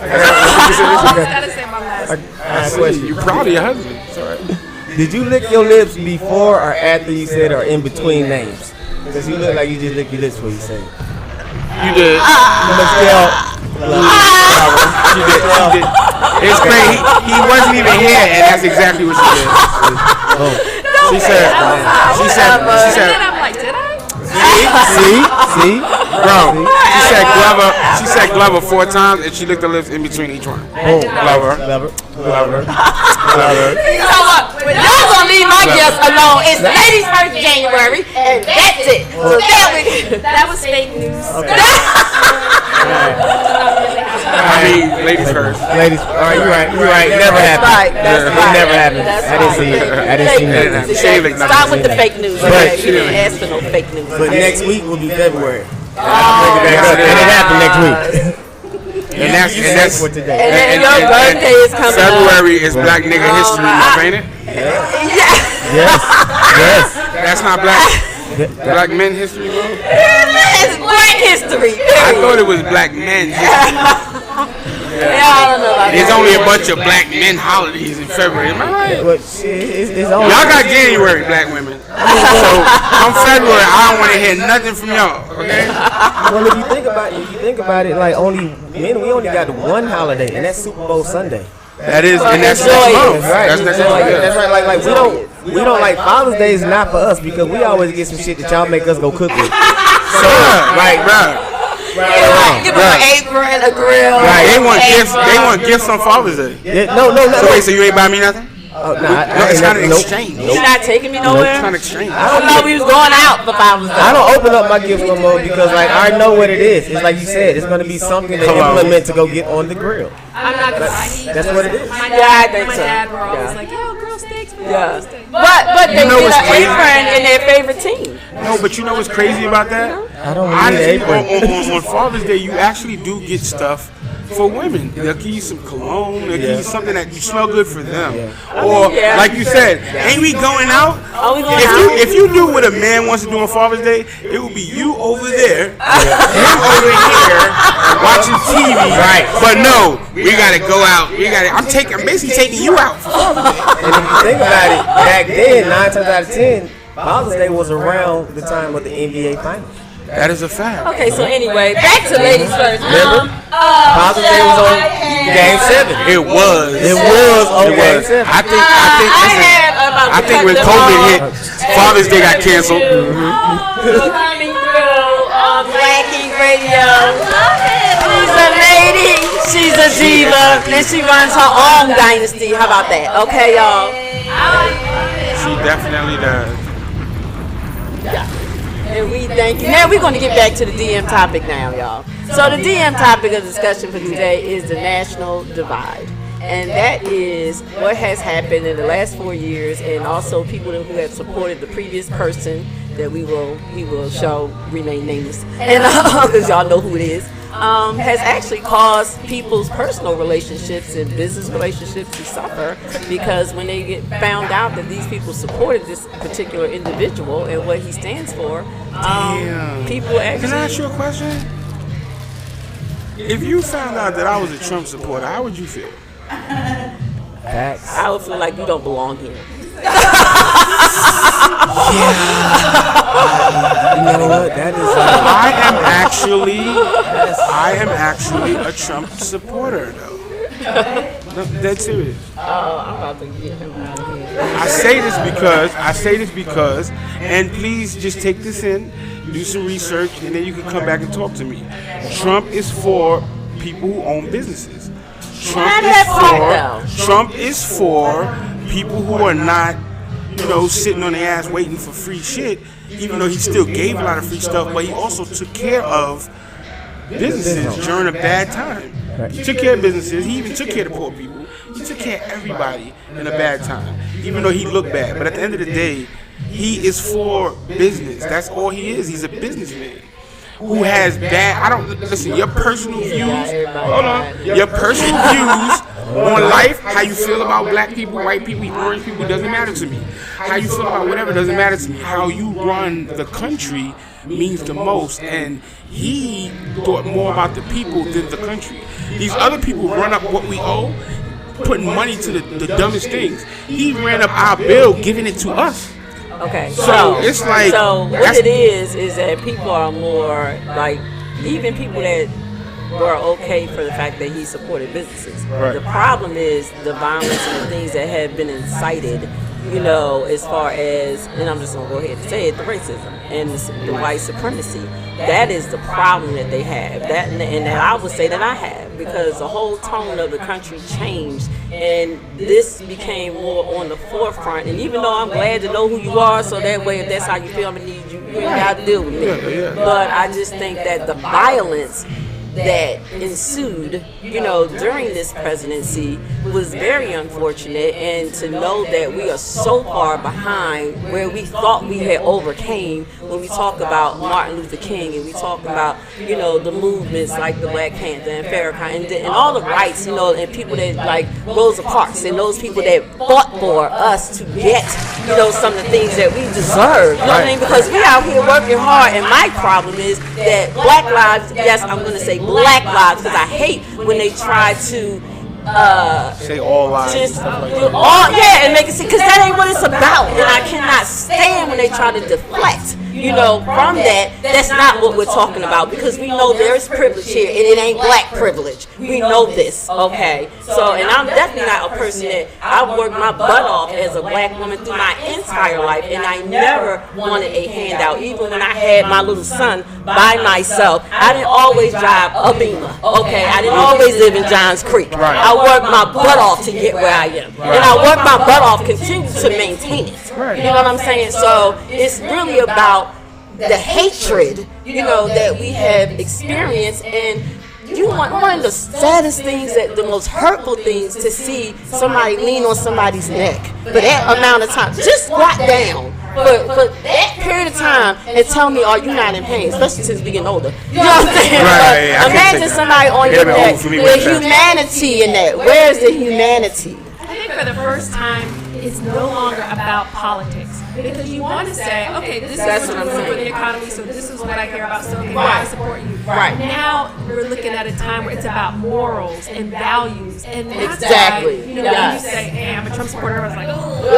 Gotta say my last name. I question. You're proud of your husband. It's all right. Did you lick your lips before or after you said or in between names? Because you look like you just licked your lips before you said it. You did. Michelle. She did. It's crazy. He wasn't even here, and that's exactly what she did. She said. And then I'm like, did I? See? Bro, she said Glover 4 times, and she licked her lips in between each one. Glover. You know what? Y'all gonna leave my guests alone. It's Ladies First January, and that's it. So That was fake news. I mean, ladies first. Ladies, all right, you're right. Never happened. That's It right. never happened. That's I didn't see it. I didn't see Fake nothing. news. She ain't licked nothing. Stop with the fake news. But- Okay? We didn't ask for no fake news. But next week will be February. Oh, And it happened next week. And that's for today. and your birthday is coming up. February is Black Nigga History Month, ain't it? Yes. That's not Black Men History Month. It's Black History. I thought it was Black Men History Month. Yeah, I don't know about There's that. only a bunch of Black men holidays in February. Am I right? But shit, it's only. Y'all got January, Black women. So come February, I don't want to hear nothing from y'all. Okay? Well, if you think about it, like only men, we only got one holiday, and that's Super Bowl Sunday. That is, and that's Enjoy next it. month. That's right. That's next That's month. right. That's right. Like we don't like Father's Day is not for us because we always get some shit that y'all make us go cook with. So, right, right. Give them an apron, a grill. Right, they want gifts. They want gifts on Father's Day. Yeah, no. So wait, so you ain't buy me nothing? Nah, No, it's not an exchange. You're not taking me It's nowhere. not an exchange. I don't know we was going out for Father's Day. I don't open up my gifts no more because like I already know what it is. It's like you said, it's gonna be something to implement to go get on the grill. I'm not gonna lie. That's what it is. My Yeah, I dad, think my so. dad were always Yeah. like, yo, grill steaks for Yeah. Father's Day. But they know get what's an crazy? apron in their favorite team. No, but you know what's crazy about that? I don't need Honestly, an apron. on Father's Day, you actually do get stuff for women. They'll give you some cologne. They'll give you something that you smell good for them. Or, Yeah. like you said, ain't we going out? Are we going out? If you do what a man wants to do on Father's Day, it will be you over there, him over here, watching TV. Right. But no, we gotta go out. I'm basically taking you out for Father's Day. And if you think about it, back then, 9 times out of 10, Father's Day was around the time of the NBA Finals. That is a fact. Okay, so anyway, back to ladies first. Remember? Father's Day was on Game 7. It was. It was on Game 7. I think when COVID hit, Father's Day got canceled. Coming through on Black Ink Radio. She's a lady. She's a diva. And she runs her own dynasty. How about that? Okay, y'all. She definitely does. And we thank you. Now we're going to get back to the DM topic now, y'all. So the DM topic of discussion for today is the national divide. And that is what has happened in the last 4 years, and also people who have supported the previous person that we will show remain nameless, and because y'all know who it is, has actually caused people's personal relationships and business relationships to suffer, because when they get found out that these people supported this particular individual and what he stands for, people actually. Can I ask you a question? If you found out that I was a Trump supporter, how would you feel? Facts. I would feel like you don't belong here. You know what? That is. I am actually a Trump supporter, though. No, that's serious. I'm about to get him out of here. I say this because, and please just take this in, do some research, and then you can come back and talk to me. Trump is for people who own businesses. Trump is for people who are not, sitting on their ass waiting for free shit, even though he still gave a lot of free stuff, but he also took care of businesses during a bad time. He took care of businesses. He even took care of the poor people. He took care of everybody in a bad time, even though he looked bad. But at the end of the day, he is for business. That's all he is. He's a businessman who has listen, your personal views, your personal views on life, how you feel about black people, white people, orange people, doesn't matter to me. How you feel about whatever doesn't matter to me. How you run the country means the most, and he thought more about the people than the country. These other people run up what we owe, putting money to the dumbest things. He ran up our bill, giving it to us. Okay, so it's like, so what it is that people are more like, even people that were okay for the fact that he supported businesses. Right. The problem is the violence and the things that have been incited, as far as, and I'm just gonna go ahead and say it, the racism and the white supremacy. That is the problem that they have. That I would say that I have, because the whole tone of the country changed, and this became more on the forefront. And even though I'm glad to know who you are, so that way, if that's how you feel, I'm gonna need you. You ain't got to deal with me. But I just think that the violence that ensued, during this presidency was very unfortunate, and to know that we are so far behind where we thought we had overcame when we talk about Martin Luther King and we talk about, the movements like the Black Panther and Farrakhan and all the rights, and people that like Rosa Parks and those people that fought for us to get, some of the things that we deserve, what I mean? Because we out here working hard, and my problem is that black lives, yes, I'm going to say black lives, because I hate when they try to say all lives, just and make it seem, because that ain't what it's about, and I cannot stand when they try to deflect, from that. That's not what we're talking about, because we know there's privilege here, and it ain't black privilege. We know this, okay? So, and I'm definitely not a person that I worked my butt off as a black woman through my entire life, and I never wanted a handout. Even when I had my little son by myself, I didn't always drive a Beamer, okay? I didn't always live in Johns Creek. I worked my butt off to get where I am, and I worked my butt off, continue to maintain it. You know what I'm saying? So it's really about the hatred, that we have experienced, and one of the saddest things, that the most hurtful things, to see somebody lean on somebody's neck for that amount of time, just squat down for that period of time, and tell me, are you not in pain? Especially since we getting older. You know what I'm saying? Right, imagine somebody on your neck. The humanity in that. Where's the humanity? I think for the first time, it's no longer about politics, because you want to say, okay, this is what you're doing for the economy, so this is what I care about, so I support you. Right. Now we're looking at a time where it's about morals and values, and that's exactly. why, when you say, hey, I'm a Trump supporter, everyone's like, oh. We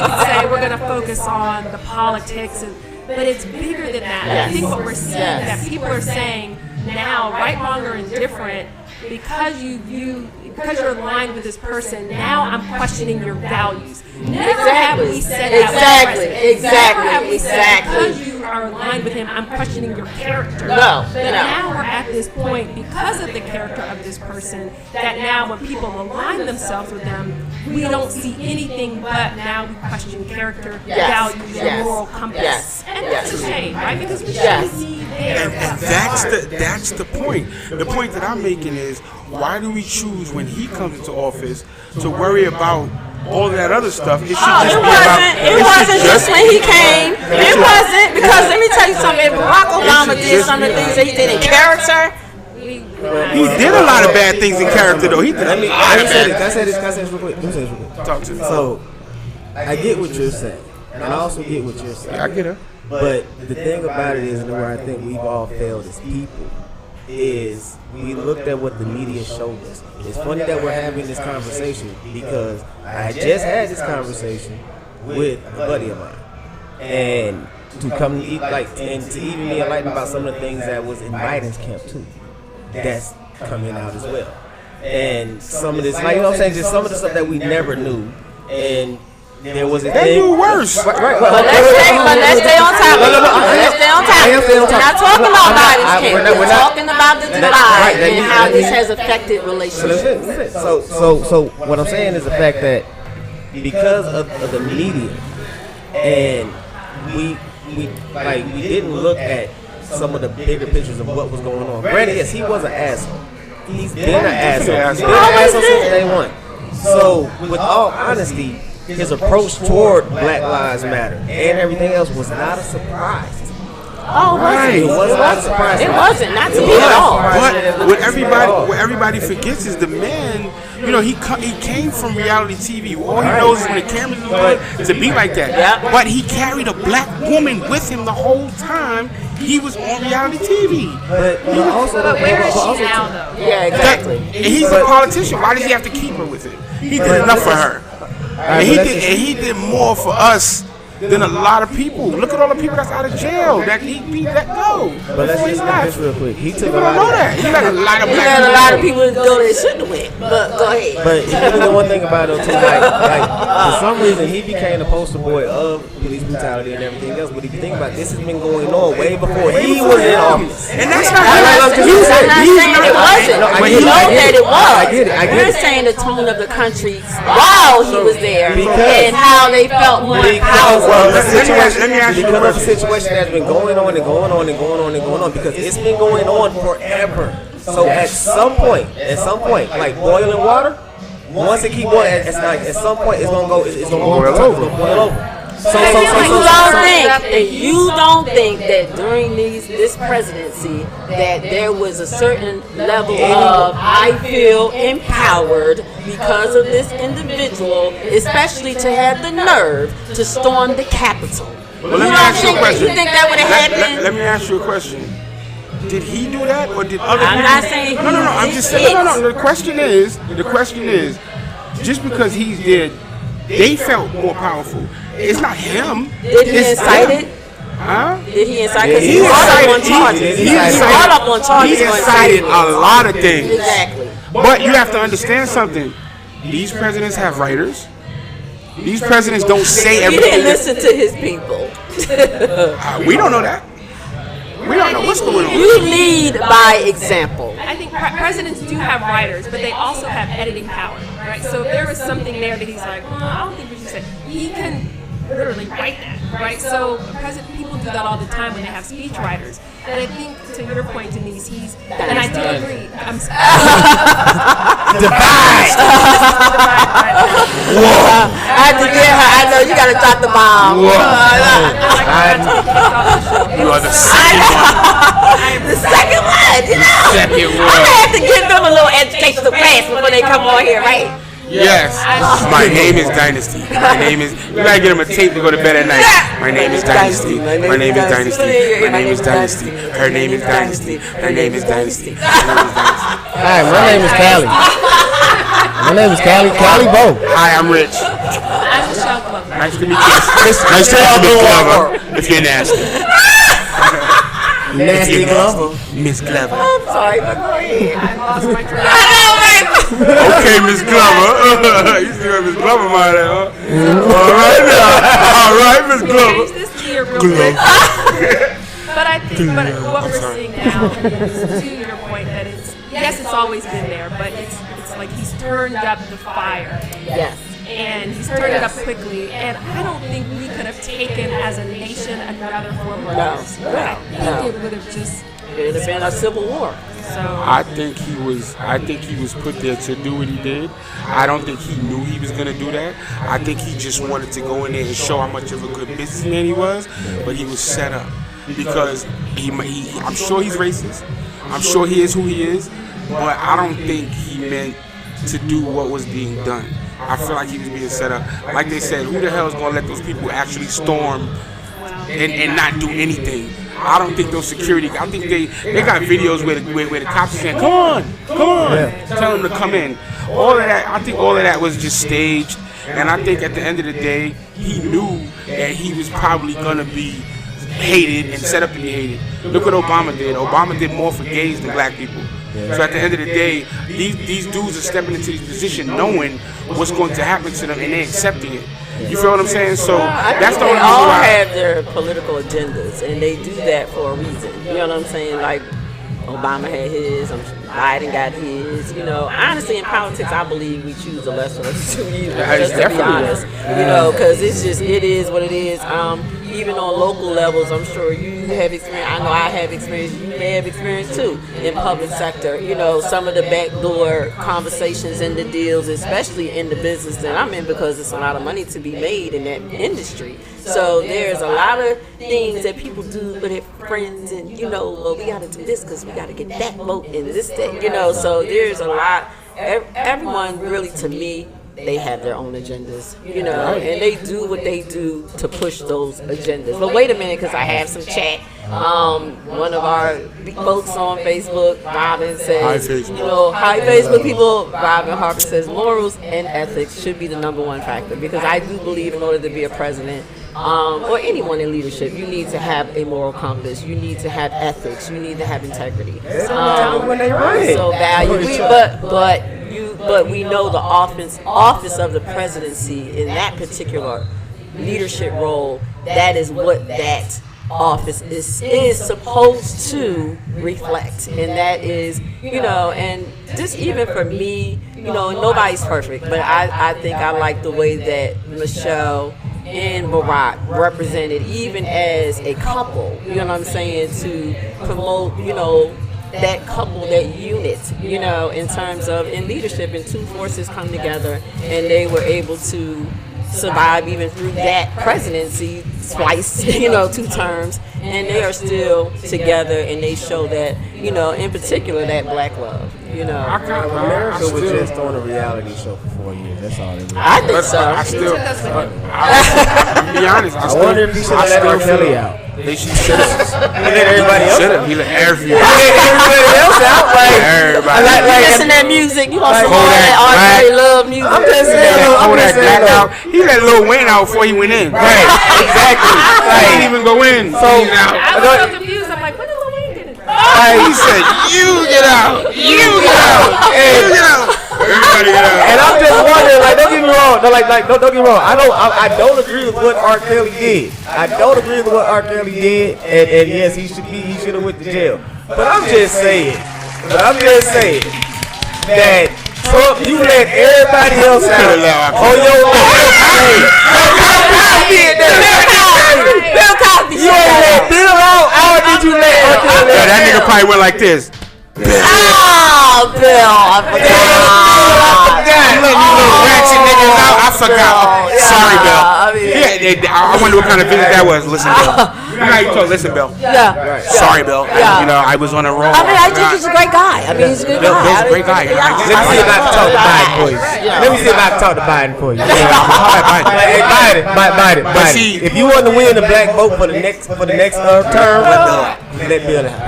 can say we're going to focus on the politics and but it's bigger than that. Yes. I think what we're seeing is that people are saying now, right, wrong, or indifferent, because you're aligned with this person, now I'm questioning your values. Never have we said that. Never have we said, because you are aligned with him, I'm questioning your character. No. But now we're at this point, because of the character of this person, that now when people align themselves with them, we don't see anything but now we question character, values, and moral compass. And that's a shame, right? Because we shouldn't be there. And that's the point. The point that I'm making is, why do we choose when he comes into office to worry about all that other stuff? It wasn't just when he came. It wasn't, because let me tell you something. If Barack Obama did some of the things that he did in character, he did a lot of bad things in character, though. He did a lot of bad. Can I say this real quick? Talk to me. So, I get what you're saying, and I also get what you're saying. I get it. But the thing about it is, and where I think we've all failed as people, is we looked at what the media showed us. It's funny that we're having this conversation because I just had this conversation with a buddy of mine, and to come to and to even be enlightened about some of the things that was in Biden's camp too. That's coming out as well, and some of this, like, you know what I'm saying, just some of the stuff that we never knew, and there was a thing. They do worse. But let's stay on topic. Let's stay on topic. We're not talking about Biden's camp. We're talking about the divide and how this has affected relationships. So what I'm saying is the fact that because of the media, and we didn't look at some of the bigger pictures of what was going on. Granted, yes, he was an asshole. He's been an asshole. He's been an asshole since day one. So, with all honesty, his approach toward Black Lives Matter and everything else was not a surprise. Oh, right. It was not a surprise. It wasn't, not to me at all. But what everybody forgets is the man. You know, he came from reality TV. All he knows is when the cameras are on to be like that. Yep. But he carried a black woman with him the whole time he was on reality TV. But Where is she now, though? Yeah, exactly. And he's a politician. Why does he have to keep her with him? He did enough for her. And he did more for us than a lot of people. Look at all the people that's out of jail that he let go. But let's just look this real quick. He took People don't know that. He let a lot of He black let a people lot go. of people go that shouldn't have went. But go ahead. But here's the one thing about it too, like for some reason he became the poster boy of police brutality and everything else. But if you think about it, this has been going on way before he was in office. And that's not I'm not saying it wasn't. We know that it was. I get it. We're saying the tone of the country while he was there and how they felt more powerful. Let me ask you a Because of the question. situation that's been going on and going on and going on and going on, because it's been going on forever. So at some point, like boiling water, once it keep going, it's like at some point it's gonna go. It's gonna boil over. So you don't think that during this presidency that there was a certain level of I feel empowered because of this individual, especially to have the nerve to storm the Capitol. Well, let me ask you a question. You think that would have happened? Let me ask you a question. Did he do that, or did other people? I'm not saying No. I'm just saying. No. The question is, just because he did, they felt more powerful. It's not him. Did he incite it? Huh? Did he incite? Because he brought up on charges. He brought up on charges. He incited a lot of things. Exactly. But you have to understand something. These presidents have writers. These presidents don't say He everything. didn't listen to his people. We don't know that. We don't know what's going on. You lead by example. I think presidents do have writers, but they also have editing power, right? So if there was something there that he's like, I don't think we should say, he can literally write that, right? So people do that all the time when they have speech writers. And I think, to your point, Denise, and I do agree. I'm divide. I had to get her. I know you got to drop the bomb. You are the second one. The second one, you know. Second one. I had to give them a little educational class before they come on here, right? Yes. My name is Dynasty. My name is. You gotta get him a tape to go to bed at night. My name is Dynasty. My name is Dynasty. My name is Dynasty. Her name is Dynasty. Her name is Dynasty. Hi, my name is Callie. My My name is Callie Bo. Hi, I'm Rich. I'm Michelle Glover. Nice to meet you. Nice to meet you, Miss Glover. If you're nasty. Nasty Glover. Miss Glover. I'm sorry, but go ahead. I lost my train. Okay, Miss Glover. You see what Miss Glover might have, huh? All right now. All right, Miss Glover. Change this gear real quick. But I think what we're seeing now is, to your point, that it's always been there, but it's like he's turned up the fire. Yes. And he's turned it up quickly, and I don't think we could have taken as a nation another 4 months. No. I think it would have just. It would have been a civil war. So I think he was put there to do what he did. I don't think he knew he was gonna do that. I think he just wanted to go in there and show how much of a good businessman he was, but he was set up because I'm sure he's racist. I'm sure he is who he is, but I don't think he meant to do what was being done. I feel like he was being set up. Like they said, who the hell is gonna let those people actually storm and not do anything? I don't think those security. I think they got videos where the cops are saying, "Come on, tell them to come in." All of that, I think all of that was just staged. And I think at the end of the day, he knew that he was probably gonna be hated and set up to be hated. Look what Obama did. Obama did more for gays than black people. So at the end of the day, these dudes are stepping into this position knowing what's going to happen to them, and they're accepting it. You feel what I'm saying? So that's the only They reason all why. have their political agendas, and they do that for a reason. You know what I'm saying? Like Obama had his, Biden got his. You know, honestly, in politics, I believe we choose the lesser of the two evils. Just to be honest, you know, because it is what it is. Even on local levels, I'm sure you have experience. I know I have experience. You may have experience too in public sector. You know, some of the backdoor conversations and the deals, especially in the business that I'm in, because it's a lot of money to be made in that industry. So there's a lot of things that people do with their friends, and you know, well, we got to do this because we got to get that vote and this, that. You know, so there's a lot. Everyone really, to me, they have their own agendas, you know, and they do what they do to push those agendas. But wait a minute, because I have some chat. One of our folks on Facebook, Robin, says, you know, hi Facebook people, Robin Harper says, morals and ethics should be the #1 factor, because I do believe in order to be a president, or anyone in leadership, you need to have a moral compass, you need to have ethics, you need to have integrity. So value, but we know the office of the presidency in that particular leadership role, that is what that office is supposed to reflect. And that is, you know, and just even for me, you know, nobody's perfect, but I think I like the way that Michelle and Barack represented, even as a couple, you know what I'm saying, to promote, you know, that couple, that unit, you know, in terms of in leadership, and two forces come together, and they were able to survive even through that presidency twice, you know, 2 terms, and they are still together, and they show that, you know, in particular, that black love, you know. America was just on a reality show for 4 years. That's all it was. I think so. To be honest, I wonder if he should have let R. Kelly out. They should have. He let everybody else out. He let everybody. Everybody else out. Like, Everybody. You listen to that music, you want some more of that R. Kelly love music. I'm just saying. He let Lil Wayne out before he went in. Right. Exactly. He didn't even go in. So, I was so confused. I'm like, when did Lil Wayne get it? He said, "You get out. You get out. You get out. Everybody get out." and I'm just wondering, like, don't get me wrong. Don't get me wrong. I don't agree with what R. Kelly did. I don't agree with what R. Kelly did. And yes, he should have went to jail. But I'm just saying that Trump, you let everybody else out on your Bill Cosby. You ain't let Bill out. How did you let R. Kelly out? That nigga probably went like this. Oh, Bill, I forgot. You let these little ratchet niggas out. I forgot. Sorry, Bill. I wonder what kind of visit that was. Listen, Bill. You know how you talk. Listen, Bill. Yeah. Sorry, Bill. You know, I was on a roll. I mean, I think he's a great guy. I mean, he's a good guy. Bill's a great guy. Let me see if I can talk to Biden for you. Let me see if I can talk to Biden for you. Hey, Biden. But see, if you want to win the black vote for the next term, let Bill out.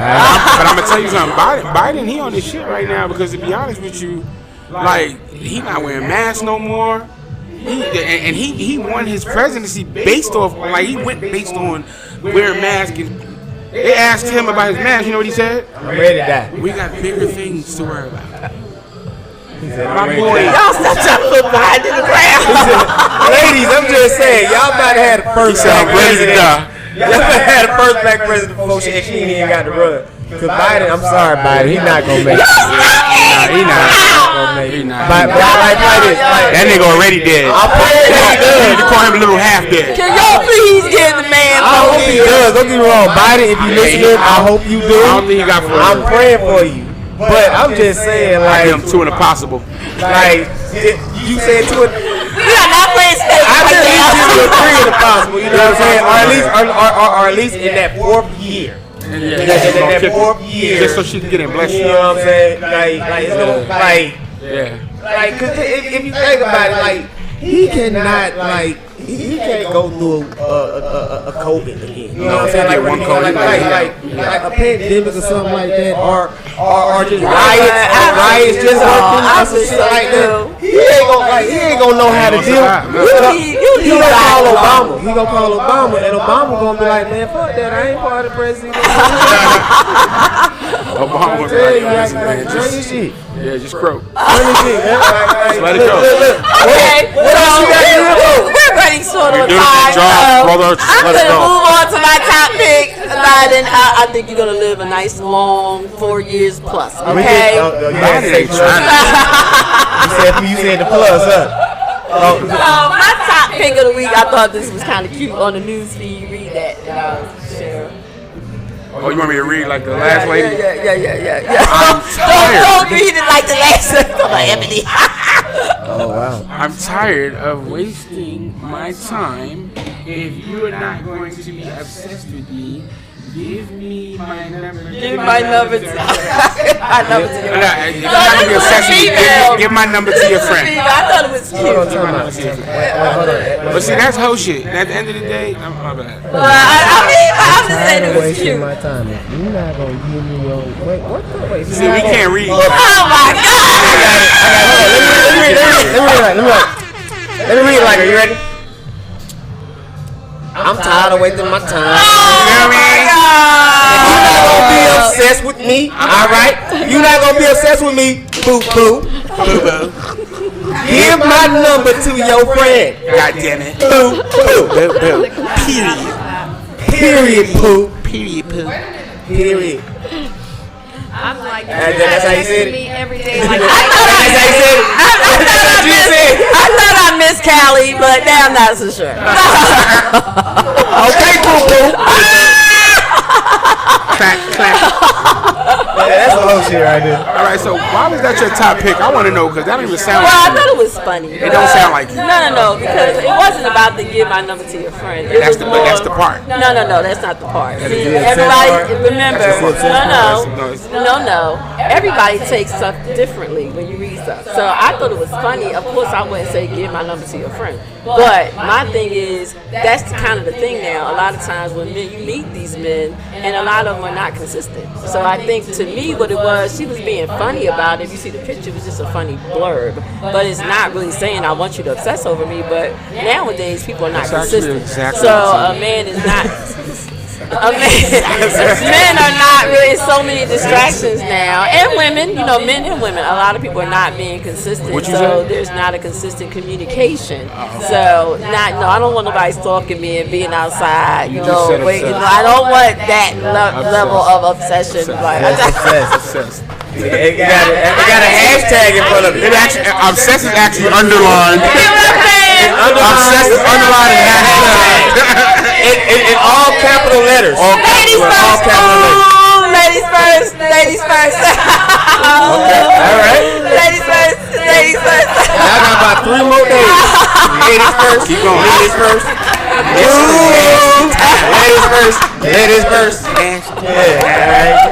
But I'm gonna tell you something. Biden, he on this shit right now, because to be honest with you, Like, he not wearing masks no more. He won his presidency based off, like, he went based on wearing masks. And they asked him about his mask. You know what he said? I'm ready to die. We got bigger things to worry about. My boy. Y'all stop trying to look behind in the ground. Ladies, I'm just saying, y'all might have had the first black president. Y'all might have had the first black president before she ain't even got to run. Because Biden, I'm sorry, Biden, he's not gonna make it. He not. But like this, That nigga already dead. I'm praying that he does. You call him a little half dead. Can y'all please give the man? I hope he does. Don't get me wrong, Biden. If you listening, I hope you do. I don't think he got for I'm praying for you. But I'm just saying, I like, am two and impossible. like you said two. We are not playing state. I just need you to agree if possible. You know what I'm saying? Or at least in that 4th year. Yeah, In that 4th year. just so she can get in, bless You you. know what I'm saying? Like, it's no, like, Yeah. cause if you think about it, like, he cannot, like, he can't go through a COVID again. You know what I'm saying? Like, One COVID. like a pandemic or something like that, or just riots, just like that. He ain't gonna know how to deal. He gonna call Obama. He gonna call Obama, and Obama gonna be like, man, fuck that. I ain't part of the presidency. Obama was Tell like, you, listen, like, man, turn your just, shit. yeah, just croak. Turn your shit, man. Like, Let it go. Look. Okay, What else you got to do? we're running short on You're doing a time. good job, brother. Just I'm let it gonna go. move on to my top pick. Biden, I think you're gonna live a nice long 4 years plus. Okay. Biden ain't trying to. You said the plus, huh? So my top pick of the week, I thought this was kind of cute on the news feed. Read that, and I'll share. Oh, you want me to read like the last lady? Yeah. I'm tired. Don't read it like the last Emily. Oh, wow. I'm tired of wasting my time. If you are not going to be obsessed with me, give me my number. Give my number to my number to your If you're not going to be obsessed with me, give my number to your friend. I thought it was cute. Hold on. But see, that's whole shit. At the end of the day, my bad. I'm just saying it was Wasting cute. my time. If you're not gonna give me your wait. See, we can't read. Oh my God! Let me read it like, are you ready? I'm tired of wasting my time. Oh my You're not God! gonna be obsessed with me, alright? You're not gonna be obsessed with me, boo. Give my number to your friend. God damn it. Boo. Period, poo. Period. I'm like, That's how you said it? me every day. Like, That's how you said it? I thought I missed Callie, but now I'm not so sure. Okay, boo. Clap. Yeah, that's the whole shit right there. All right, so why was that your top pick? I want to know because that don't even sound Well, I like thought you. it was funny. It don't sound like you. No, because it wasn't about to give my number to your friend. It That's was the- but that's the part. No, that's not the part. See, the everybody, upset part? remember, no. Everybody takes stuff differently when you read stuff. So I thought it was funny. Of course, I wouldn't say give my number to your friend. But my thing is, that's kind of the thing now. A lot of times when you meet these men, and a lot of them are not consistent. So I think to me what it was, she was being funny about it. If you see the picture, it was just a funny blurb. But it's not really saying I want you to obsess over me. But nowadays people are not consistent. exactly So what a man is not. Men are not really so many distractions now, and women, men and women. A lot of people are not being consistent, What you so say? there's not a consistent communication. So I don't want nobody stalking me and being outside. said obsessed. I don't want that level of obsession. Like, Obsessed. It got a hashtag in front of it. Obsessed is actually underlined. Obsessed is underlined and hashtag. In all capital letters. Ladies All first. capital letters. Ooh, ladies first. Okay, all right. Ladies first. I got about 3 more days. Ladies first. Keep going. Ladies first. Ladies first. Yeah, all right.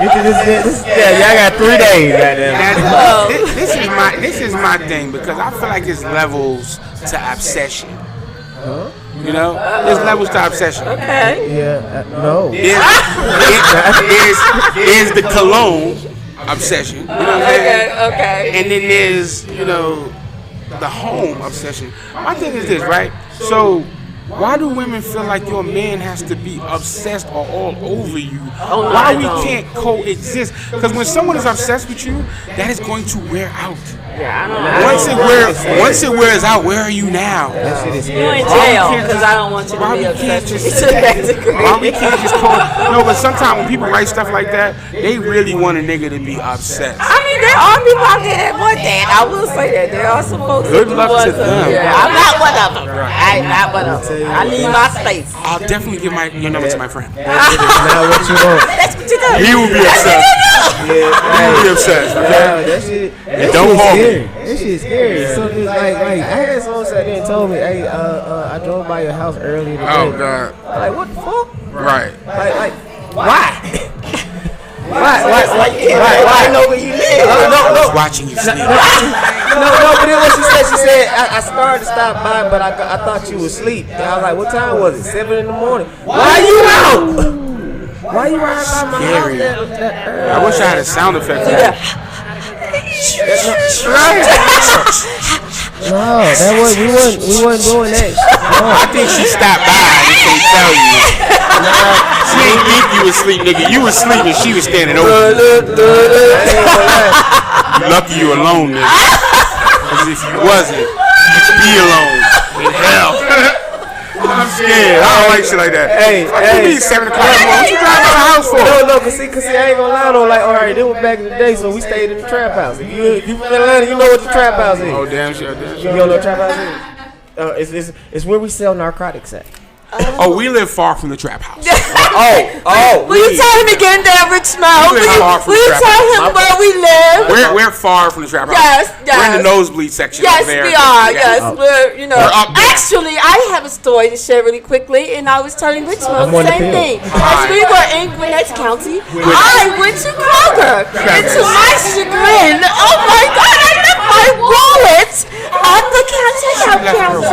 Y'all got 3 days, goddamn. This is my thing because I feel like it's levels to obsession. There's levels to obsession. Okay. Yeah, no. Is the cologne obsession. You know what I'm saying? Okay. And then there's, the home obsession. My thing is this, right? So, why do women feel like your man has to be obsessed or all over you? Why we can't coexist? Because when someone is obsessed with you, that is going to wear out. Yeah, I don't know. Once it wears out, where are you now? You in jail because I don't want you to be obsessed with you. Why we can't just call? No, but sometimes when people write stuff like that, they really want a nigga to be obsessed. I mean, there are people out there that want that. I will say that there are some folks. Good luck to them. Yeah, I'm not one of them. I'm not one of them. I need my space. I'll definitely give your number to my friend. That is not what you want. That's what you do. He will be obsessed. He will be obsessed. Okay? That shit. Don't call me. That shit scary. So it's like I had someone sat there and told me, hey, I drove by your house earlier today. Oh God. I'm like, what the fuck? Right. Like, why? Why know where you live? I was watching you sleep. No, but then what she said, I started to stop by, but I thought you was asleep. And I was like, what time was it? 7 in the morning. Why you out? Why you riding by my house that early? I wish I had a sound effect for that. No, we wasn't doing that. No. I think she stopped by and can't tell you. She ain't think you was asleep, nigga. You was asleep and she was standing over you. You lucky you alone, nigga. Because if you wasn't, you'd be alone in hell. I'm scared. I don't like shit like that. Hey, you 7 o'clock in the morning. What you driving to the house for? No, cause see, I ain't gonna lie though. Like, all right, it was back in the day, so we stayed in the trap house. If you from Atlanta, you know what the trap house is. Oh, damn sure. You know what the trap house is? It's where we sell narcotics at. Oh, we live far from the trap house. Will you tell him again that Rich Mouth? Will you tell him where we live? We're far from the trap house. Yes. We're in the nosebleed section. Yes, there. we are. Yes, we're up there. Actually, I have a story to share really quickly, and I was telling Rich Mouth the same thing. As we were in Gwinnett County, I went to Kroger, and to my chagrin, oh my God, I left my wallet at the counter.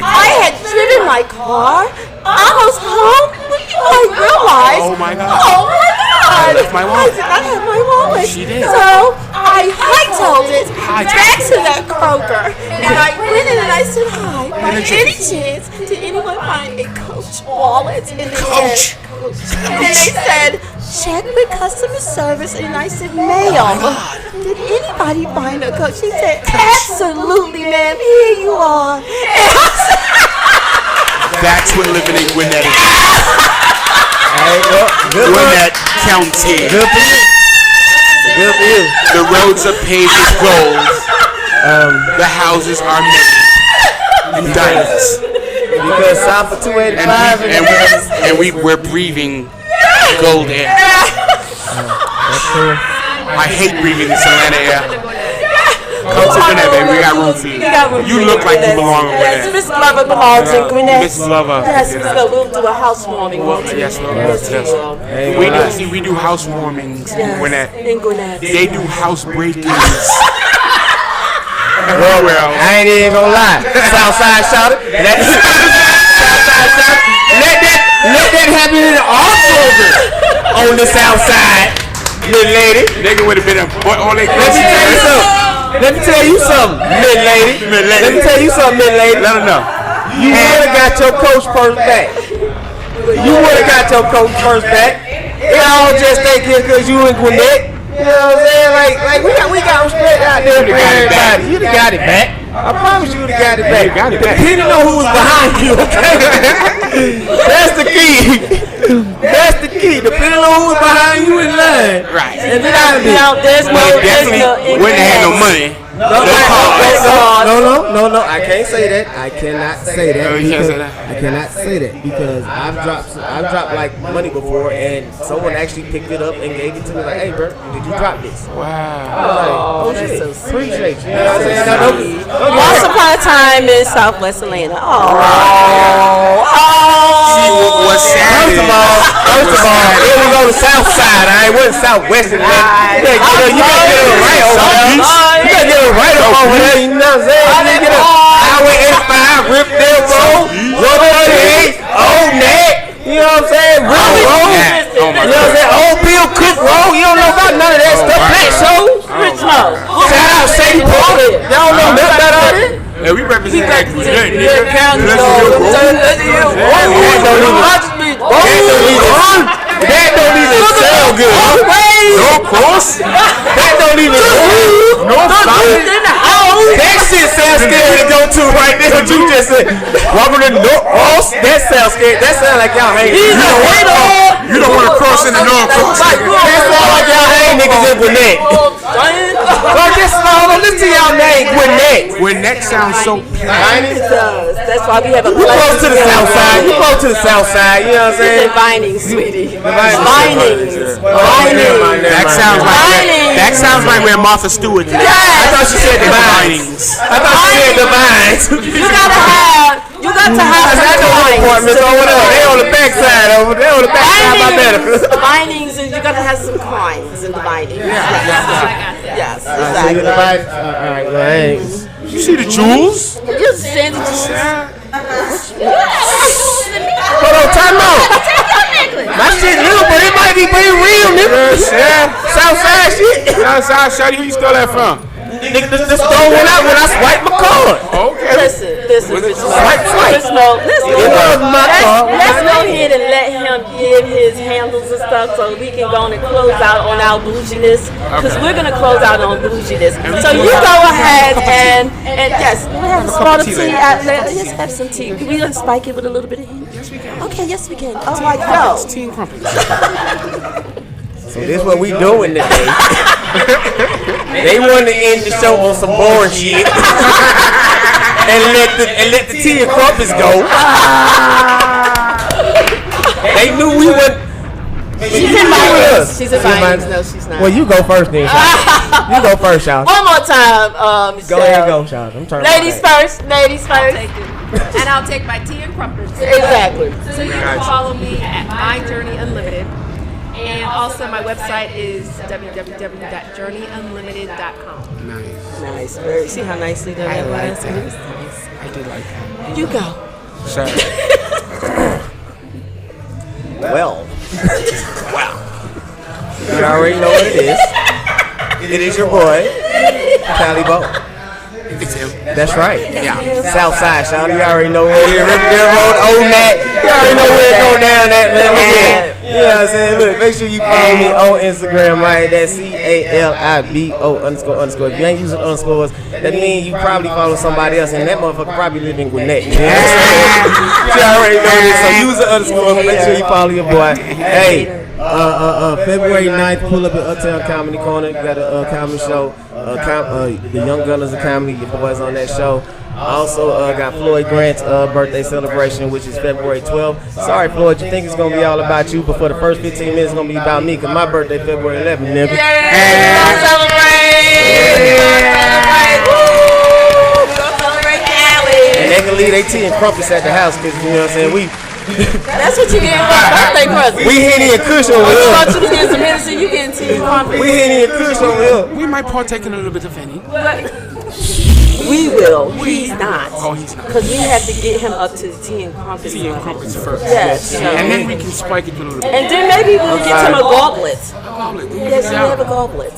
I had driven my car. I was home when I realized, oh my God, I left my wallet. I did not have my wallet. She did. So I hightailed it back to that Kroger, and I went in and I said, hi, by any chance, did anyone find a Coach wallet? And they said, check with customer service. And I said, ma'am, did anybody find a Coach? She said, absolutely, ma'am, here you are. And I said, that's what living in Gwinnett is. Good Gwinnett County. Good for you. Good for you. The roads are paved with gold. The houses are made in diamonds. Because south of 285 and we're breathing gold air. I hate breathing this Atlanta air. Come to Gwinnett, baby. We got room for you. You look like you belong in Gwinnett. Miss Glover belongs in Gwinnett. Miss Glover. Yes, so we'll do a housewarming. Yes, yes. We do housewarmings in Gwinnett. In Gwinnett. They do house break-ins. Well, I ain't even gonna lie. Southside shout it. Let that happen in our Kroger on the south side, little lady. Nigga would have been all they Let me tell you something, little lady. Let me tell you something, little lady. Let her know. You would have got your coach purse back. You would have got your coach purse back. It all just ain't here because you in Gwinnett. You know what I'm saying? Like we got respect out there for everybody. You'd have got it back. I promise you would have got it back. Depending on who was behind you, okay? That's the key. That's the key. Depending on who was behind you in line. Right. And now there's no wouldn't have no money. No, I can't say that. I cannot say that. You can't say that. I cannot say that because I've dropped like money before and someone actually picked it up and gave it to me like, hey bro, did you drop this? Wow. I was like, oh shit, so appreciate you. You know what I'm saying? Once upon a time in Southwest Atlanta. See what's sad First of all, it was on the south side. I wasn't southwest Atlanta. You gotta get it right over there. You gotta get it right over there. You know what I'm saying? You get a Highway 85, Ripdale Road, 138, Old Neck. You know what I'm saying? River Road. You know what I'm saying? Old Bill Cook Road. You don't know about none of that stuff. Black back to that, nigga. That don't even sound good. No cross. That don't even no solid. That shit sounds scary to go to right there. What you just said. Welcome to North Cross. That sounds scary. That sounds like y'all hate. You don't want to cross in the North Cross. That sounds like y'all hate niggas in Gwinnett. Listen to y'all name Gwinnett. Gwinnett sounds so It does. That's why we have a You close to the south side. You close to the south side. You know what I'm saying? Vinings, sweetie. Vinings. That sounds like where Martha Stewart is. I thought she said the Vinings. I thought she said the Vines. You got to have I know the apartments over there. They on the backside over there. On the backside of my better. Vinings, and you got to have some coins in the Vinings. Yes, Exactly. All right, well, You see the jewels? You send it to hold on, time out. My shit little, but it might be pretty real, nigga. Southside shit. Southside shawty, who you stole that from? Nigga, the store went out when I swiped my card. Okay. Listen, Swipe. let's go ahead and let him give his handles and stuff so we can go on and close out on our bouginess, because we're going to close out on bouginess. So you go ahead and yes, we have a bottle of tea. Let's have some tea. Can we spike it with a little bit of heat? Yes, we can. Okay, yes, we can. Oh my God. Tea and crumpets. So this what we doing today. They wanted to end the show on some boring shit and let the tea and crumpets go. They knew we would. She's in Vinings. She's in Vinings. No, she's not. Well, you go first, then. You go first, y'all. One more time, Go ahead, go, Charles. I'm turning. Ladies first. Ladies first. And I'll take my tea and crumpets. Exactly. So you can follow me at My Journey Unlimited. And also my website is www.journeyunlimited.com. Nice. Very. See how nicely done that was? I did like that. You go. Sorry. Well. You already know what it is. It is your boy, Cali Bo. It's him. That's right. Yeah. Southside, shout out. You already know where it is. Riverdale Road, Old Nat. You already know where it go down that, man. You know what I'm saying? Look, make sure you follow me on Instagram, right? That's CALIBO__. If you ain't using underscores, that means you probably follow somebody else, and that motherfucker probably live in Gwinnett. You know what I'm saying? You already know this, so use the underscore. Make sure you follow your boy. Hey. February 9th, pull up at Uptown Comedy Corner. You got a comedy show. The Young Gunners of Comedy, your boys on that show. Also got Floyd Grant's birthday celebration, which is February 12th. Sorry, Floyd, you think it's going to be all about you, but for the first 15 minutes, it's going to be about me, because my birthday February 11th, nigga. And they can leave their tea and crumpets at the house, because, you know what I'm saying, That's what you getting for a birthday present. we Henny and Kush over I here. thought you was getting some medicine. You getting tea and coffee. We Henny and Kush over here. We might partake in a little bit of any. We will. He's not. Oh, he's not. Because we have to get him up to the tea and crumpets. Tea and crumpets first. Yes. And then we can spike it to a little bit. And then maybe we'll get him a goblet. Yes, we have a goblet.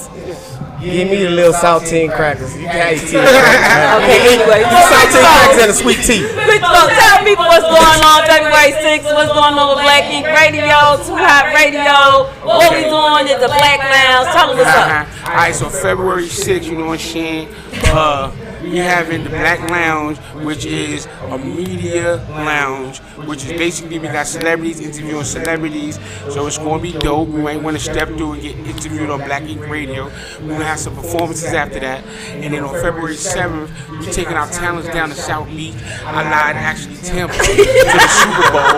Give me the little saltine crackers. You can have your tea. Okay, anyway. Saltine crackers and a sweet tea. Tell people what's going on February 6th. What's going on with Black Ink Radio, Too Hot Radio. What we doing at the Black Lounge. Tell them what's up. All right, so February 6th, you know what I'm saying? We having the Black Lounge, which is a media lounge, which is basically we got celebrities interviewing celebrities. So it's going to be dope. We might want to step through and get interviewed on Black Ink Radio. We're going to have some performances after that. And then on February 7th, we're taking our talents down to South Beach. I lied, actually Tampa, to the Super Bowl. You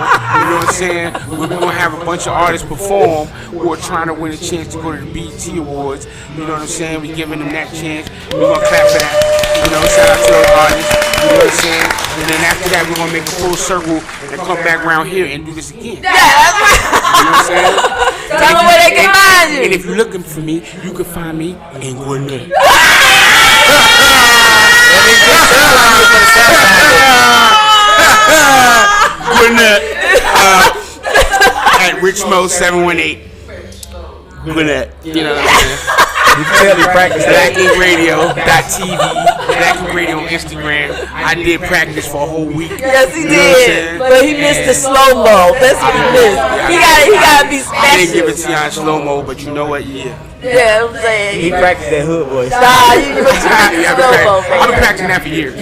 know what I'm saying? We're going to have a bunch of artists perform who are trying to win a chance to go to the BET Awards. You know what I'm saying? We're giving them that chance. We're going to clap for that. You know, shout out to those artists. You know what I'm saying? And then after that, we're going to make a full circle and come back around here and do this again. Yeah, that's right. You know what I'm saying? Tell them where they can find you. And if you're looking for me, you can find me in Gwinnett. Gwinnett. At Richmo 718. Gwinnett. You know what I'm saying? Tell me practice that. BlackInkRadio.tv, Black Ink Radio on Instagram. I did practice for a whole week. Yes, he You know what I'm did. saying? But he missed the slow-mo. That's what he missed. He gotta be I didn't give it special. to you on slow-mo, but you know what? Yeah. Yeah, I'm saying. He practiced that hood voice. Nah, you give it to I've slow-mo, been man. practicing that for years.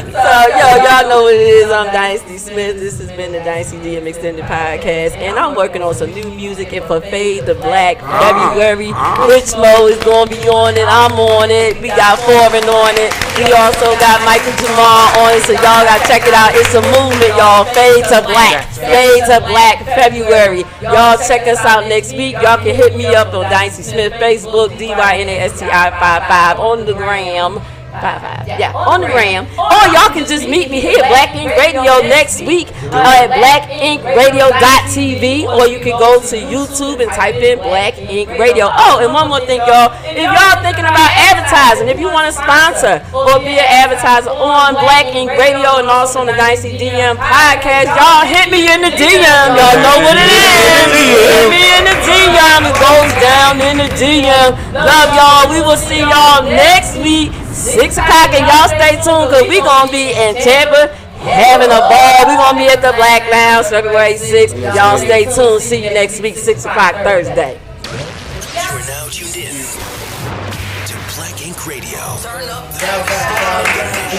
So, y'all know what it is. I'm Dynasty Smith. This has been the Dynasty DM Extended Podcast. And I'm working on some new music. And for Fade the Black, February, Rich Mo is going to be on it. I'm on it. We got Foreign on it. We also got Michael Jamal on it. So, y'all got to check it out. It's a movement, y'all. Fade to Black. Fade to Black, February. Y'all check us out next week. Y'all can hit me up on Dynasty Smith, Facebook, DYNASTI55 on the gram. 55. Yeah, on the gram. Or y'all can just meet me here, Black Ink Radio, next week at blackinkradio.tv. Or you can go to YouTube and type in Black Ink Radio. Oh, and one more thing, y'all. If y'all thinking about advertising, if you want to sponsor or be an advertiser on Black Ink Radio and also on the Dynasty DM Podcast, y'all hit me in the DM. Y'all know what it is. Hit me in the DM. It goes down in the DM. Love y'all. We will see y'all next week. 6 o'clock, and y'all stay tuned because we're going to be in Tampa having a ball. We're going to be at the Black Lounge February 6th. Y'all stay tuned. See you next week, 6 o'clock Thursday. You are now tuned in to Black Ink Radio.